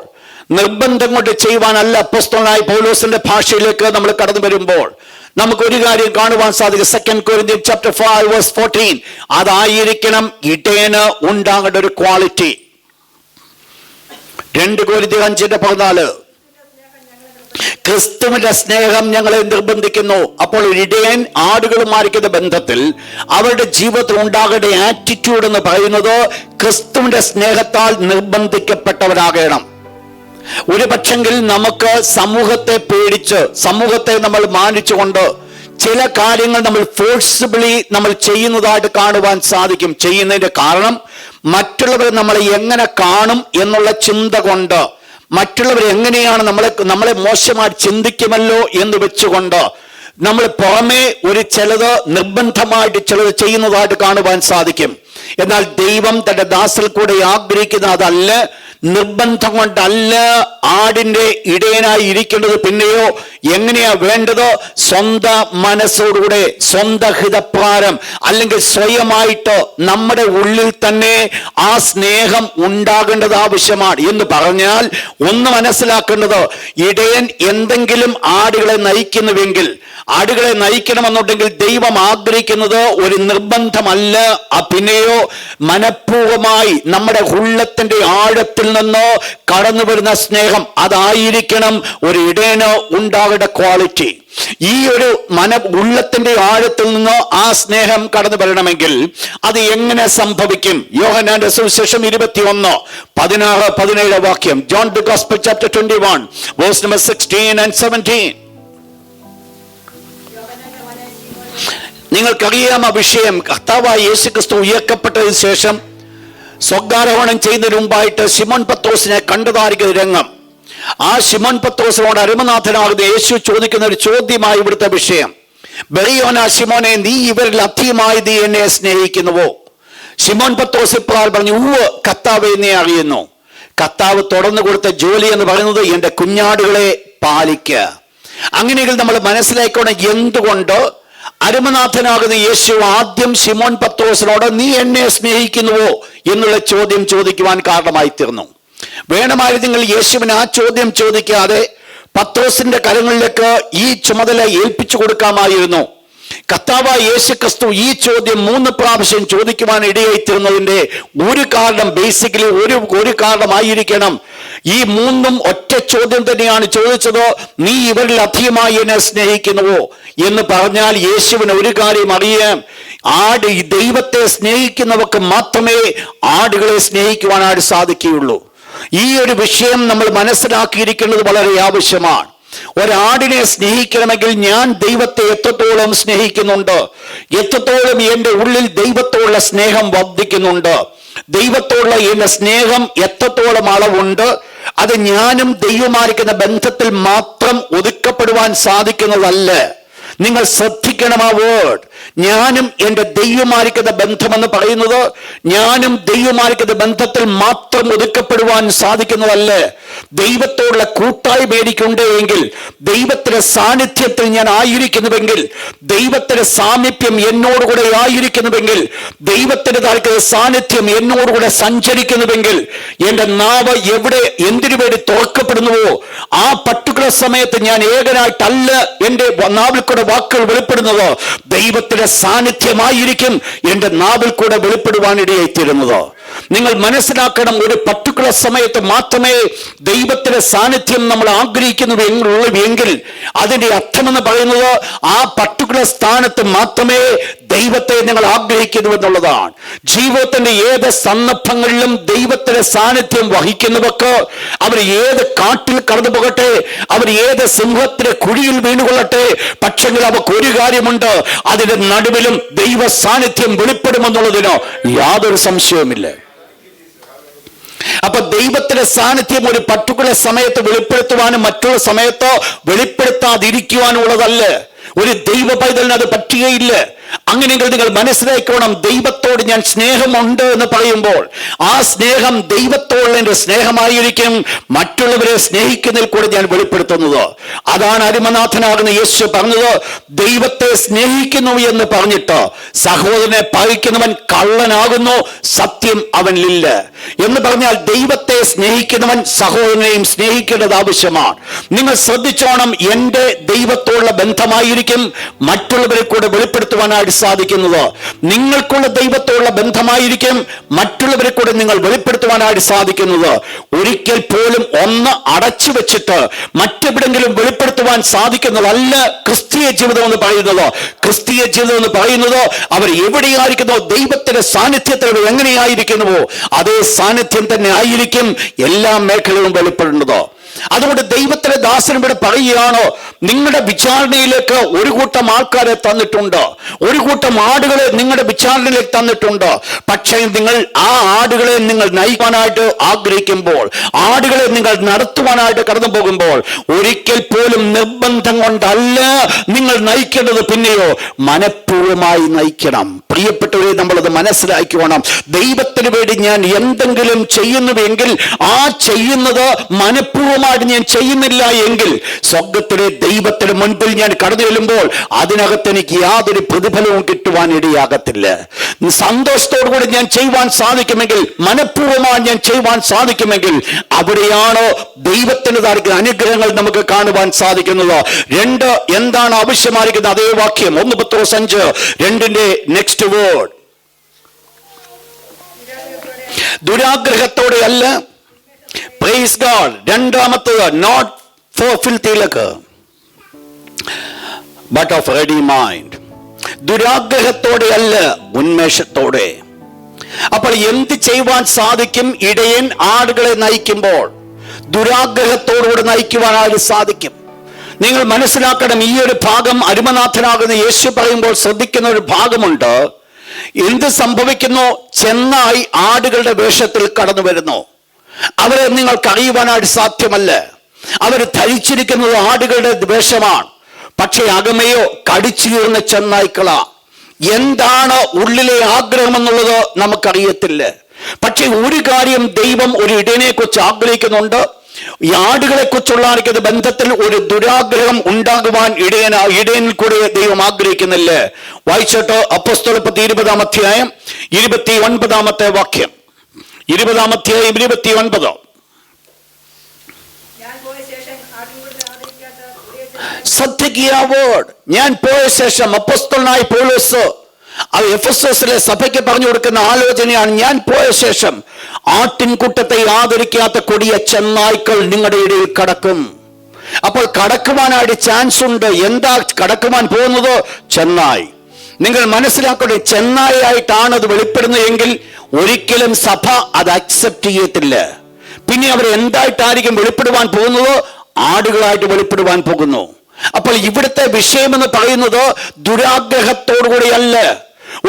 നിർബന്ധം കൊണ്ട് ചെയ്യുവാനല്ല. അപ്പോസ്തലനായ പൗലോസിന്റെ ഭാഷയിലേക്ക് നമ്മൾ കടന്നു വരുമ്പോൾ നമുക്കൊരു കാര്യം കാണുവാൻ സാധിക്കും. 2 Corinthians chapter 5 verse 14. അതായിരിക്കണം ഇടയന് ഉണ്ടാകേണ്ട ഒരു ക്വാളിറ്റി. 2 Corinthians 5:14. ക്രിസ്തുവിന്റെ സ്നേഹം ഞങ്ങളെ നിർബന്ധിക്കുന്നു. അപ്പോൾ ഒരു ഇടയൻ ആടുകളുമായിരിക്കുന്ന ബന്ധത്തിൽ അവരുടെ ജീവിതത്തിൽ ഉണ്ടാകേണ്ട ആറ്റിറ്റ്യൂഡ് എന്ന് പറയുന്നത് ക്രിസ്തുവിന്റെ സ്നേഹത്താൽ നിർബന്ധിക്കപ്പെട്ടവരാകണം. ഒരു പക്ഷെങ്കിൽ നമുക്ക് സമൂഹത്തെ പേടിച്ച്, സമൂഹത്തെ നമ്മൾ മാനിച്ചുകൊണ്ട് ചില കാര്യങ്ങൾ നമ്മൾ ഫോഴ്സിബിളി നമ്മൾ ചെയ്യുന്നതായിട്ട് കാണുവാൻ സാധിക്കും. ചെയ്യുന്നതിന്റെ കാരണം മറ്റുള്ളവർ നമ്മളെ എങ്ങനെ കാണും എന്നുള്ള ചിന്ത കൊണ്ട്, മറ്റുള്ളവർ എങ്ങനെയാണ് നമ്മളെ മോശമായി ചിന്തിക്കുമല്ലോ എന്ന് വെച്ചുകൊണ്ട് നമ്മൾ പുറമേ ഒരു ചിലത് നിർബന്ധമായിട്ട് ചിലത് ചെയ്യുന്നതായിട്ട് കാണുവാൻ സാധിക്കും. എന്നാൽ ദൈവം തന്റെ ദാസൽ കൂടെ ആഗ്രഹിക്കുന്ന അതല്ല. നിർബന്ധം കൊണ്ടല്ല ആടിന്റെ ഇടയനായി ഇരിക്കേണ്ടത്, പിന്നെയോ എങ്ങനെയാ വേണ്ടത്? സ്വന്തം മനസ്സോടുകൂടെ, സ്വന്തം ഹിതപ്രകാരം, അല്ലെങ്കിൽ സ്വയമായിട്ട് നമ്മുടെ ഉള്ളിൽ തന്നെ ആ സ്നേഹം ഉണ്ടാകേണ്ടത് ആവശ്യമാണ്. എന്ന് പറഞ്ഞാൽ ഒന്ന് മനസ്സിലാക്കേണ്ടത്, ഇടയൻ എന്തെങ്കിലും ആടുകളെ നയിക്കുന്നുവെങ്കിൽ, ആടുകളെ നയിക്കണമെന്നുണ്ടെങ്കിൽ ദൈവം ആഗ്രഹിക്കുന്നത് ഒരു നിർബന്ധമല്ല, പിന്നെയോ മനഃപൂർവമായി നമ്മുടെ ഉള്ളത്തിന്റെ ആഴത്തിൽ നിന്ന് കടന്നു വരുന്ന സ്നേഹം. അതായിരിക്കണം ഒരു ഇടയന് ഉണ്ടാകേണ്ട ക്വാളിറ്റി. ഈ ഒരു ഉള്ളത്തിന്റെ ആഴത്തിൽ നിന്ന് ആ സ്നേഹം കടന്നു വരണമെങ്കിൽ അത് എങ്ങനെ സംഭവിക്കും? യോഹന്നാന്റെ സുവിശേഷം 21:16-17 വാക്യം. John the gospel chapter 21 verse number 16 and 17. നിങ്ങൾക്കറിയാം ആ വിഷയം. കർത്താവായ യേശുക്രിസ്തു ഉയർക്കപ്പെട്ടതിന് ശേഷം സ്വർഗ്ഗാരോഹണം ചെയ്യുന്നതിന് മുമ്പായിട്ട് ശിമോൻ പത്രോസിനെ കണ്ടതായിരിക്കുന്ന രംഗം. ആ ശിമോൻ പത്രോസിനോട് അരുമനാഥനാകുന്ന യേശു ചോദിക്കുന്ന ഒരു ചോദ്യമായി ഇവിടുത്തെ വിഷയം. ബെറിയോന ശിമോനെ, നീ ഇവരിൽ അധികമായി നീ എന്നെ സ്നേഹിക്കുന്നുവോ? ശിമോൻ പത്രോസ് ഇപ്രകാരം പറഞ്ഞു, ഉവ്വ് കർത്താവേ, നീ അറിയുന്നു. കർത്താവ് തുടർന്നു കൊടുത്ത ജോലി എന്ന് പറയുന്നത് എന്റെ കുഞ്ഞാടുകളെ പാലിക്കുക. അങ്ങനെയെങ്കിൽ നമ്മൾ മനസ്സിലാക്കണം എന്തുകൊണ്ട് അരുമനാഥനാകുന്ന യേശു ആദ്യം ശിമോൻ പത്രോസിനോട് നീ എന്നെ സ്നേഹിക്കുന്നുവോ എന്നുള്ള ചോദ്യം ചോദിക്കുവാൻ കാരണമായി തീർന്നു. വേണമായിരുന്നെങ്കിൽ യേശുവിന് ആ ചോദ്യം ചോദിക്കാതെ പത്രോസിന്റെ കരങ്ങളിലേക്ക് ഈ ചുമതല ഏൽപ്പിച്ചു കൊടുക്കാമായിരുന്നു. കർത്താവായ യേശുക്രിസ്തു ഈ ചോദ്യം 3 പ്രാവശ്യം ചോദിക്കുവാൻ ഇടയായിത്തീർന്നതിന്റെ ഒരു കാരണം, ബേസിക്കലി ഒരു കാരണമായിരിക്കണം. ഈ 3 ഒറ്റ ചോദ്യം തന്നെയാണ് ചോദിച്ചത്. നീ ഇവരിൽ അധികമായി എന്നെ സ്നേഹിക്കുന്നുവോ എന്ന് പറഞ്ഞാൽ യേശുവിന് ഒരു കാര്യം അറിയാം. ദൈവത്തെ സ്നേഹിക്കുന്നവർക്ക് മാത്രമേ ആടുകളെ സ്നേഹിക്കുവാനായിട്ട് സാധിക്കുകയുള്ളൂ. ഈ ഒരു വിഷയം നമ്മൾ മനസ്സിലാക്കിയിരിക്കേണ്ടത് വളരെ ആവശ്യമാണ്. ഒരാടിനെ സ്നേഹിക്കണമെങ്കിൽ ഞാൻ ദൈവത്തെ എത്രത്തോളം സ്നേഹിക്കുന്നുണ്ട്, എത്രത്തോളം എൻ്റെ ഉള്ളിൽ ദൈവത്തോടുള്ള സ്നേഹം വർദ്ധിക്കുന്നുണ്ട്, ദൈവത്തോടുള്ള എൻ്റെ സ്നേഹം എത്രത്തോളം അളവുണ്ട്, അത് ഞാനും ദൈവമായിരിക്കുന്ന ബന്ധത്തിൽ മാത്രം ഒതുക്കപ്പെടുവാൻ സാധിക്കുന്നതല്ല. നിങ്ങൾ ശ്രദ്ധിക്കണം ആ വേർഡ്. ഞാനും എൻ്റെ ദൈവമായിരിക്കുന്ന ബന്ധമെന്ന് പറയുന്നത് ഞാനും ദൈവമായിരിക്കുന്ന ബന്ധത്തിൽ മാത്രം ഒതുക്കപ്പെടുവാൻ സാധിക്കുന്നതല്ല. ദൈവത്തോടുള്ള കൂട്ടായ്മ എനിക്കുണ്ടെങ്കിൽ, ദൈവത്തിന്റെ സാന്നിധ്യത്തിൽ ഞാൻ ആയിരിക്കുന്നുവെങ്കിൽ, ദൈവത്തിന്റെ സാമീപ്യം എന്നോടുകൂടെ ആയിരിക്കുന്നുവെങ്കിൽ, ദൈവത്തിൻ്റെതായിരിക്കുന്ന സാന്നിധ്യം എന്നോടുകൂടെ സഞ്ചരിക്കുന്നുവെങ്കിൽ, എൻ്റെ നാവ് എവിടെ എന്തിനു വേണ്ടി തുറക്കപ്പെടുന്നുവോ ആ പർട്ടിക്കുലർ സമയത്ത് ഞാൻ ഏകനായിട്ടല്ല എൻ്റെ നാവിൽ കൂടെ വാക്കുകൾ വെളിപ്പെടുന്നത്, ദൈവത്തിന്റെ സാന്നിധ്യമായിരിക്കും എൻ്റെ നാവിൽ കൂടെ വെളിപ്പെടുവാൻ ഇടയായിത്തീരുന്നത്. നിങ്ങൾ മനസ്സിലാക്കണം, ഒരു പർട്ടിക്കുലർ സമയത്ത് മാത്രമേ ദൈവത്തിന്റെ സാന്നിധ്യം നമ്മൾ ആഗ്രഹിക്കുന്നുവെങ്കിൽ അതിന്റെ അർത്ഥമെന്ന് പറയുന്നത് ആ പർട്ടിക്കുലർ സ്ഥാനത്ത് മാത്രമേ ദൈവത്തെ നിങ്ങൾ ആഗ്രഹിക്കുന്നു എന്നുള്ളതാണ്. ജീവിതത്തിന്റെ ഏത് സന്ദർഭങ്ങളിലും ദൈവത്തിന്റെ സാന്നിധ്യം വഹിക്കുന്നവർക്ക് അവർ ഏത് കാട്ടിൽ കടന്നു പോകട്ടെ, അവർ ഏത് സിംഹത്തിന്റെ കുഴിയിൽ വീണുകൊള്ളട്ടെ, പക്ഷെങ്കിൽ അവർക്ക് ഒരു കാര്യമുണ്ട്, അതിന്റെ നടുവിലും ദൈവ സാന്നിധ്യം വെളിപ്പെടുമെന്നുള്ളതിനോ യാതൊരു സംശയവുമില്ല. അപ്പൊ ദൈവത്തിന്റെ സാന്നിധ്യം ഒരു പർട്ടിക്കുലർ സമയത്ത് വെളിപ്പെടുത്തുവാനും മറ്റുള്ള സമയത്തോ വെളിപ്പെടുത്താതിരിക്കുവാനുള്ളതല്ല. ഒരു ദൈവ പൈതലിന് അത് പറ്റുകയില്ല. അങ്ങനെയെങ്കിൽ നിങ്ങൾ മനസ്സിലാക്കണം, ദൈവത്തോട് ഞാൻ സ്നേഹമുണ്ട് എന്ന് പറയുമ്പോൾ ആ സ്നേഹം ദൈവത്തോടുള്ള എൻ്റെ സ്നേഹമായിരിക്കും മറ്റുള്ളവരെ സ്നേഹിക്കുന്നതിൽ കൂടെ ഞാൻ വെളിപ്പെടുത്തുന്നത്. അതാണ് അരിമനാഥനാകുന്ന യേശു പറഞ്ഞത്, ദൈവത്തെ സ്നേഹിക്കുന്നു എന്ന് പറഞ്ഞിട്ട് സഹോദരനെ പകയ്ക്കുന്നവൻ കള്ളനാകുന്നു, സത്യം അവനിലില്ല എന്ന് പറഞ്ഞാൽ ദൈവത്തെ സ്നേഹിക്കുന്നവൻ സഹോദരനെയും സ്നേഹിക്കേണ്ടത് ആവശ്യമാണ്. നിങ്ങൾ ശ്രദ്ധിച്ചോണം, എൻ്റെ ദൈവത്തോടുള്ള ബന്ധമായിരിക്കും മറ്റുള്ളവരെ കൂടെ വെളിപ്പെടുത്തുവാനായി സാധിക്കുന്നത്. നിങ്ങൾക്കുള്ള ദൈവത്തോടുള്ള ബന്ധമായിരിക്കും മറ്റുള്ളവരെ കൂടെ നിങ്ങൾ വെളിപ്പെടുത്തുവാനായിട്ട് സാധിക്കുന്നത്. ഒരിക്കൽ പോലും ഒന്ന് അടച്ചു വെച്ചിട്ട് മറ്റെവിടെങ്കിലും വെളിപ്പെടുത്തുവാൻ സാധിക്കുന്നതല്ല ക്രിസ്തീയ ജീവിതം എന്ന് പറയുന്നത്. ക്രിസ്തീയ ജീവിതം എന്ന് പറയുന്നത് അവർ എവിടെയായിരിക്കുന്നോ ദൈവത്തിന്റെ സാന്നിധ്യത്തിൽ എങ്ങനെയായിരിക്കുന്നുവോ അതേ സാന്നിധ്യം തന്നെ ആയിരിക്കും എല്ലാ മേഖലകളും വെളിപ്പെടുന്നത്. അതുകൊണ്ട് ദൈവത്തിലെ ദാസൻ ഇവിടെ പറയുകയാണോ, നിങ്ങളുടെ വിചാരണയിലേക്ക് ഒരു കൂട്ടം ആൾക്കാരെ തന്നിട്ടുണ്ട്, ഒരു കൂട്ടം ആടുകളെ നിങ്ങളുടെ വിചാരണയിലേക്ക് തന്നിട്ടുണ്ട്. പക്ഷേ നിങ്ങൾ ആ ആടുകളെ നിങ്ങൾ നയിക്കാനായിട്ട് ആഗ്രഹിക്കുമ്പോൾ, ആടുകളെ നിങ്ങൾ നടത്തുവാനായിട്ട് കടന്നു പോകുമ്പോൾ ഒരിക്കൽ പോലും നിർബന്ധം കൊണ്ടല്ല നിങ്ങൾ നയിക്കേണ്ടത്, പിന്നെയോ മനഃപൂർവ്വമായി നയിക്കണം. പ്രിയപ്പെട്ടവരെ, നമ്മളത് മനസ്സിലാക്കണം. ദൈവത്തിന് വേണ്ടി ഞാൻ എന്തെങ്കിലും ചെയ്യുന്നുവെങ്കിൽ ആ ചെയ്യുന്നത് മനഃപൂർവ്വം ഞാൻ ചെയ്യുന്നില്ല എങ്കിൽ സ്വർഗ്ഗത്തിലെ ദൈവത്തിന് മുൻപിൽ ഞാൻ കടന്നു ചെല്ലുമ്പോൾ അതിനകത്ത് എനിക്ക് യാതൊരു പ്രതിഫലവും കിട്ടുവാൻ ഇടയാകത്തില്ല. സന്തോഷത്തോടുകൂടി ഞാൻ ചെയ്യുവാൻ സാധിക്കുമെങ്കിൽ, മനഃപൂർവ്വമായി ഞാൻ ചെയ്യുവാൻ സാധിക്കുമെങ്കിൽ അവിടെയാണോ ദൈവത്തിന് നൽകുന്ന അനുഗ്രഹങ്ങൾ നമുക്ക് കാണുവാൻ സാധിക്കുന്നത്. രണ്ട്, എന്താണ് ആവശ്യമായിരിക്കുന്നത് അതേ വാക്യം 1 പത്രോസ് 5:2 നെക്സ്റ്റ് വേർഡ്, ദുരാഗ്രഹത്തോടെ അല്ല, പ്രൈസ് ഗോഡ്. രണ്ടാമത്തത്, not for filthy lucre but of ready mind. ദുരാഗ്രഹത്തോടെ അല്ല, ഉന്മേഷത്തോടെ. അപ്പോൾ എന്ത് ചെയ്യുവാൻ സാധിക്കും? ഇടയൻ ആടുകളെ നയിക്കുമ്പോൾ ദുരാഗ്രഹത്തോടുകൂടി നയിക്കുവാനായിട്ട് സാധിക്കും. നിങ്ങൾ മനസ്സിലാക്കണം, ഈ ഒരു ഭാഗം അരിമനാഥനാകുന്ന യേശു പറയുമ്പോൾ ശ്രദ്ധിക്കുന്ന ഒരു ഭാഗമുണ്ട്. എന്ത് സംഭവിക്കുന്നു? ചെന്നായി ആടുകളുടെ വേഷത്തിൽ കടന്നു വരുന്നു. അവരെ നിങ്ങൾക്ക് അറിയുവാനായിട്ട് സാധ്യമല്ല. അവർ ധരിച്ചിരിക്കുന്നത് ആടുകളുടെ വേഷമാണ്, പക്ഷേ അകമയോ കടിച്ചു കീറുന്ന ചെന്നായ്ക്കളാ. എന്താണ് ഉള്ളിലെ ആഗ്രഹം എന്നുള്ളത് നമുക്കറിയത്തില്ല. പക്ഷെ ഒരു കാര്യം ദൈവം ഒരു ഇടയനെ കുറിച്ച് ആഗ്രഹിക്കുന്നുണ്ട്. ഈ ആടുകളെ കുറിച്ചുള്ള ബന്ധത്തിൽ ഒരു ദുരാഗ്രഹം ഉണ്ടാകുവാൻ ഇടയനിൽ കൂടെ ദൈവം ആഗ്രഹിക്കുന്നില്ല. വായിച്ചോട്ടോ, അപ്പോസ്തലപ്രവൃത്തി 20-ാം അധ്യായം 29-ാമത്തെ വാക്യം. 20-ാം അധ്യായം 29. ശ്രദ്ധിക്കുക വേർഡ്. ഞാൻ പോയ ശേഷം അപ്പോസ്തലനായ പൗലോസ് അത് എഫെസോസിലെ സഭയ്ക്ക് പറഞ്ഞു കൊടുക്കുന്ന ആലോചനയാണ്. ഞാൻ പോയ ശേഷം ആട്ടിൻകൂട്ടത്തെ ആദരിക്കാത്ത കൊടിയ ചെന്നായ്ക്കൾ നിങ്ങളുടെ ഇടയിൽ കടക്കും. അപ്പോൾ കടക്കുവാനായിട്ട് ചാൻസ് ഉണ്ട്. എന്താ കടക്കുവാൻ പോകുന്നത്? ചെന്നായി. നിങ്ങൾ മനസ്സിലാക്കട്ടെ, ചെന്നായായിട്ടാണ് അത് വെളിപ്പെടുന്നതെങ്കിൽ ഒരിക്കലും സഭ അത് അക്സെപ്റ്റ് ചെയ്യത്തില്ല. പിന്നെ അവർ എന്തായിട്ടായിരിക്കും വെളിപ്പെടുവാൻ പോകുന്നത്? ആടുകളായിട്ട് വെളിപ്പെടുവാൻ പോകുന്നു. അപ്പോൾ ഇവിടുത്തെ വിഷയം എന്ന് പറയുന്നത് ദുരാഗ്രഹത്തോടുകൂടിയല്ല.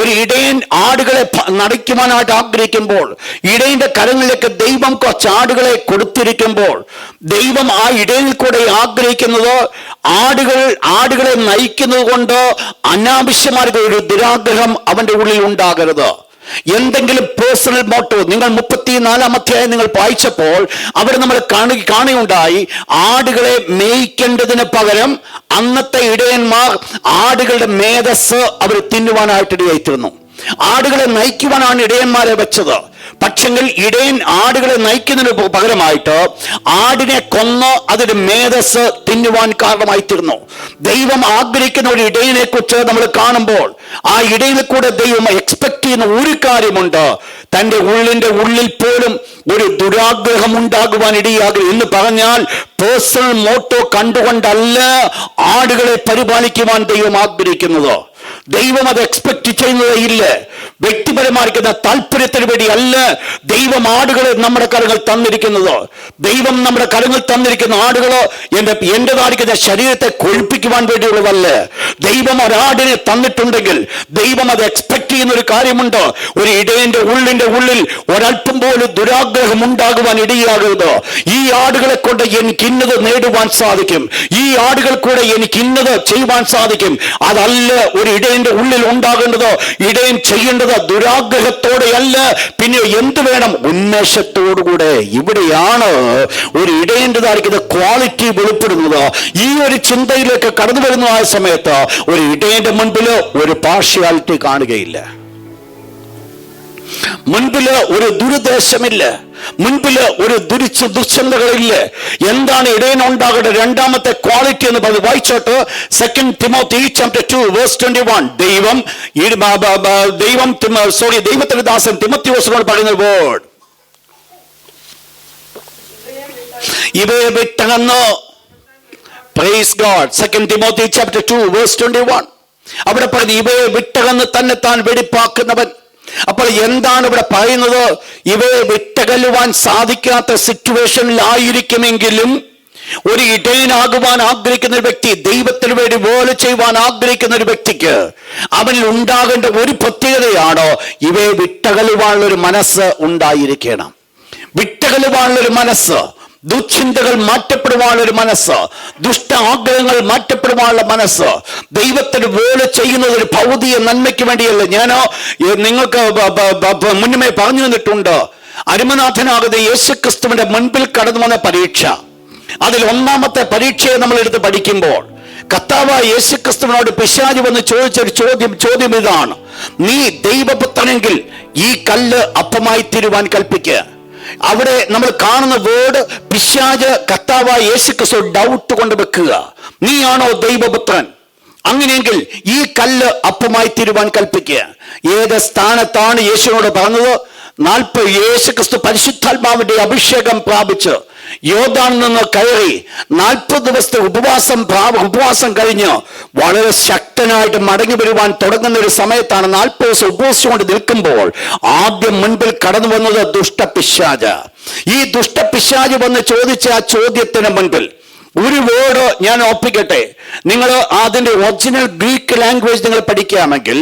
ഒരു ഇടയൻ ആടുകളെ നടിക്കുവാനായിട്ട് ആഗ്രഹിക്കുമ്പോൾ, ഇടയന്റെ കരങ്ങളിലേക്ക് ദൈവം കുറച്ച് ആടുകളെ കൊടുത്തിരിക്കുമ്പോൾ, ദൈവം ആ ഇടയനിൽ കൂടെ ആഗ്രഹിക്കുന്നത് ആടുകളെ നയിക്കുന്നത് കൊണ്ട് അനാവശ്യമായ ഒരു ദുരാഗ്രഹം അവന്റെ ഉള്ളിൽ ഉണ്ടാകരുത്. എന്തെങ്കിലും പേഴ്സണൽ മോട്ടീവ്. നിങ്ങൾ 34-ാം അധ്യായം നിങ്ങൾ വായിച്ചപ്പോൾ അവിടെ നമ്മൾ കാണുകയുണ്ടായി, ആടുകളെ മേയ്ക്കേണ്ടതിന് പകരം അന്നത്തെ ഇടയന്മാർ ആടുകളുടെ മേധസ് അവർ തിന്നുവാനായിട്ട് ഇടയായിത്തീർന്നു. ആടുകളെ നയിക്കുവാനാണ് ഇടയന്മാരെ വെച്ചത്. പക്ഷെങ്കിൽ ഇടയൻ ആടുകളെ നയിക്കുന്നതിന് പകരമായിട്ട് ആടിനെ കൊന്ന് അതിന്റെ മേധസ് തിന്നുവാൻ കാരണമായി തീർന്നു. ദൈവം ആഗ്രഹിക്കുന്ന ഒരു ഇടയനെ കുറിച്ച് നമ്മൾ കാണുമ്പോൾ ആ ഇടയനെ കൂടെ ദൈവം എക്സ്പെക്ട് ചെയ്യുന്ന ഒരു കാര്യമുണ്ട്. തന്റെ ഉള്ളിൽ പോലും ഒരു ദുരാഗ്രഹം ഉണ്ടാകുവാൻ ഇടയാകും എന്ന് പറഞ്ഞാൽ പേഴ്സണൽ മോട്ടോ കണ്ടുകൊണ്ടല്ല ആടുകളെ പരിപാലിക്കുവാൻ ദൈവം ആഗ്രഹിക്കുന്നത്. ദൈവം അത് എക്സ്പെക്ട് ചെയ്യുന്നതേ ഇല്ല. വ്യക്തിപരമായിരിക്കുന്ന താല്പര്യത്തിന് വേണ്ടി അല്ല ദൈവം ആടുകളെ നമ്മുടെ കരങ്ങൾ തന്നിരിക്കുന്നത്. ദൈവം നമ്മുടെ കരങ്ങൾ തന്നിരിക്കുന്ന ആടുകളോ എന്റേതായിരിക്കുന്ന ശരീരത്തെ കൊഴുപ്പിക്കുവാൻ വേണ്ടിയുള്ളതല്ല. ദൈവം ഒരാടിനെ തന്നിട്ടുണ്ടെങ്കിൽ ദൈവം അത് എക്സ്പെക്ട് ചെയ്യുന്ന ഒരു കാര്യമുണ്ട്. ഒരു ഇടയന്റെ ഉള്ളിൽ ഒരല്പം പോലും ദുരാഗ്രഹം ഉണ്ടാകുവാൻ ഇടയാകരുത്. ഈ ആടുകളെ കൊണ്ട് എനിക്ക് ഇന്നത് നേടുവാൻ സാധിക്കും, ഈ ആടുകൾ കൂടെ എനിക്ക് ഇന്നത് ചെയ്യുവാൻ സാധിക്കും. അതല്ല ഒരു ഇടയന്റെ ഉള്ളിൽ ഉണ്ടാകേണ്ടത്. ഇടയൻ ചെയ്യേണ്ടത് ദുരാഗ്രഹത്തോടെയല്ല, പിന്നെ എന്ത് വേണം? ഉന്മേഷത്തോടുകൂടെ. ഇവിടെയാണ് ഒരു ഇടയന്റേതായിരിക്കുന്ന ക്വാളിറ്റി വെളിപ്പെടുന്നത്. ഈ ഒരു ചിന്തയിലേക്ക് കടന്നു വരുന്നതായ സമയത്ത് ഒരു ഇടയന്റെ മുൻപിൽ ഒരു പാർഷ്യാലിറ്റി കാണുകയില്ല, മുൻപില് ഒരു ദുരുദ്ദേശമില്ല, മുൻപില് ഒരു ദുശ്ചിന്തകളില്ല. എന്താണ് ഇടയനുണ്ടാകേണ്ട രണ്ടാമത്തെ ക്വാളിറ്റി എന്ന് പറഞ്ഞ് വായിച്ചോട്ട് 2 Timothy chapter 2 verse 21. ദൈവത്തിന്റെ ദാസൻ തിമോത്തിയോസിനോട് പറയുന്ന വേർഡ്, ഇവയെ വിട്ടകന്ന്. Praise God. 2 Timothy chapter 2 verse 21. അവിടെ പറഞ്ഞു ഇവയെ വിട്ടകന്ന് തന്നെ താൻ വെടിപ്പാക്കുന്നവൻ. അപ്പോൾ എന്താണ് ഇവിടെ പറയുന്നത്? ഇവയെ വിട്ടകലുവാൻ സാധിക്കാത്ത സിറ്റുവേഷനിലായിരിക്കുമെങ്കിലും ഒരു ഇടയനാകുവാൻ ആഗ്രഹിക്കുന്ന ഒരു വ്യക്തി, ദൈവത്തിന് വേണ്ടി വേല ചെയ്യുവാൻ ആഗ്രഹിക്കുന്ന ഒരു വ്യക്തിക്ക് അവനിൽ ഉണ്ടാകേണ്ട ഒരു പ്രത്യേകതയാണ് ഇവയെ വിട്ടകലുവാനുള്ള ഒരു മനസ്സ് ഉണ്ടായിരിക്കണം. വിട്ടകലുവാനുള്ള ഒരു മനസ്സ്, ദുശ്ചിന്തകൾ മാറ്റപ്പെടുവാനുള്ള ഒരു മനസ്സ്, ദുഷ്ട ആഗ്രഹങ്ങൾ മാറ്റപ്പെടുവാനുള്ള മനസ്സ്. ദൈവത്തിന് വേല ചെയ്യുന്നത് ഒരു ഭൗതിക നന്മയ്ക്ക് വേണ്ടിയല്ല. ഞാനോ നിങ്ങൾക്ക് മുന്നമേ പറഞ്ഞു തന്നിട്ടുണ്ട്, അരുമനാഥനാകുന്ന യേശുക്രിസ്തുവിന്റെ മുൻപിൽ കടന്നു വന്ന പരീക്ഷ, അതിൽ ഒന്നാമത്തെ പരീക്ഷയെ നമ്മൾ എടുത്ത് പഠിക്കുമ്പോൾ കർത്താവായ യേശുക്രിസ്തുവിനോട് പിശാച് വന്ന് ചോദിച്ചൊരു ചോദ്യം ഇതാണ്, നീ ദൈവപുത്രനെങ്കിൽ ഈ കല്ല് അപ്പമായി തീരുവാൻ കൽപ്പിക്കുക. അവിടെ നമ്മൾ കാണുന്ന വേർഡ്, പിശാച് കർത്താവായ യേശുക്രിസ്തു ഡൗട്ട് കൊണ്ട് വെക്കുക, നീയാണോ ദൈവപുത്രൻ? അങ്ങനെയെങ്കിൽ ഈ കല്ല് അപ്പമായി തീരുവാൻ കൽപ്പിക്കുക. ഏത് സ്ഥാനത്താണ് യേശുവിനോട് പറഞ്ഞത്? യേശുക്രിസ്തു പരിശുദ്ധാത്മാവിന്റെ അഭിഷേകം പ്രാപിച്ച് യോർദാനിൽ നിന്ന് കയറി 40 ദിവസത്തെ ഉപവാസം കഴിഞ്ഞ് വളരെ ശക്തനായിട്ട് മടങ്ങി വരുവാൻ തുടങ്ങുന്ന ഒരു സമയത്താണ് 40 ദിവസം ഉപവസിച്ചുകൊണ്ട് നിൽക്കുമ്പോൾ ആദ്യം മുൻപിൽ കടന്നു വന്നത് ദുഷ്ടപിശാച്. ഈ ദുഷ്ടപിശാച് വന്ന് ചോദിച്ച ആ ചോദ്യത്തിന് മുൻപിൽ ഒരു വേർഡ് ഞാൻ ഒപ്പിക്കട്ടെ. നിങ്ങൾ അതിന്റെ ഒറിജിനൽ ഗ്രീക്ക് ലാംഗ്വേജ് നിങ്ങൾ പഠിക്കുകയാണെങ്കിൽ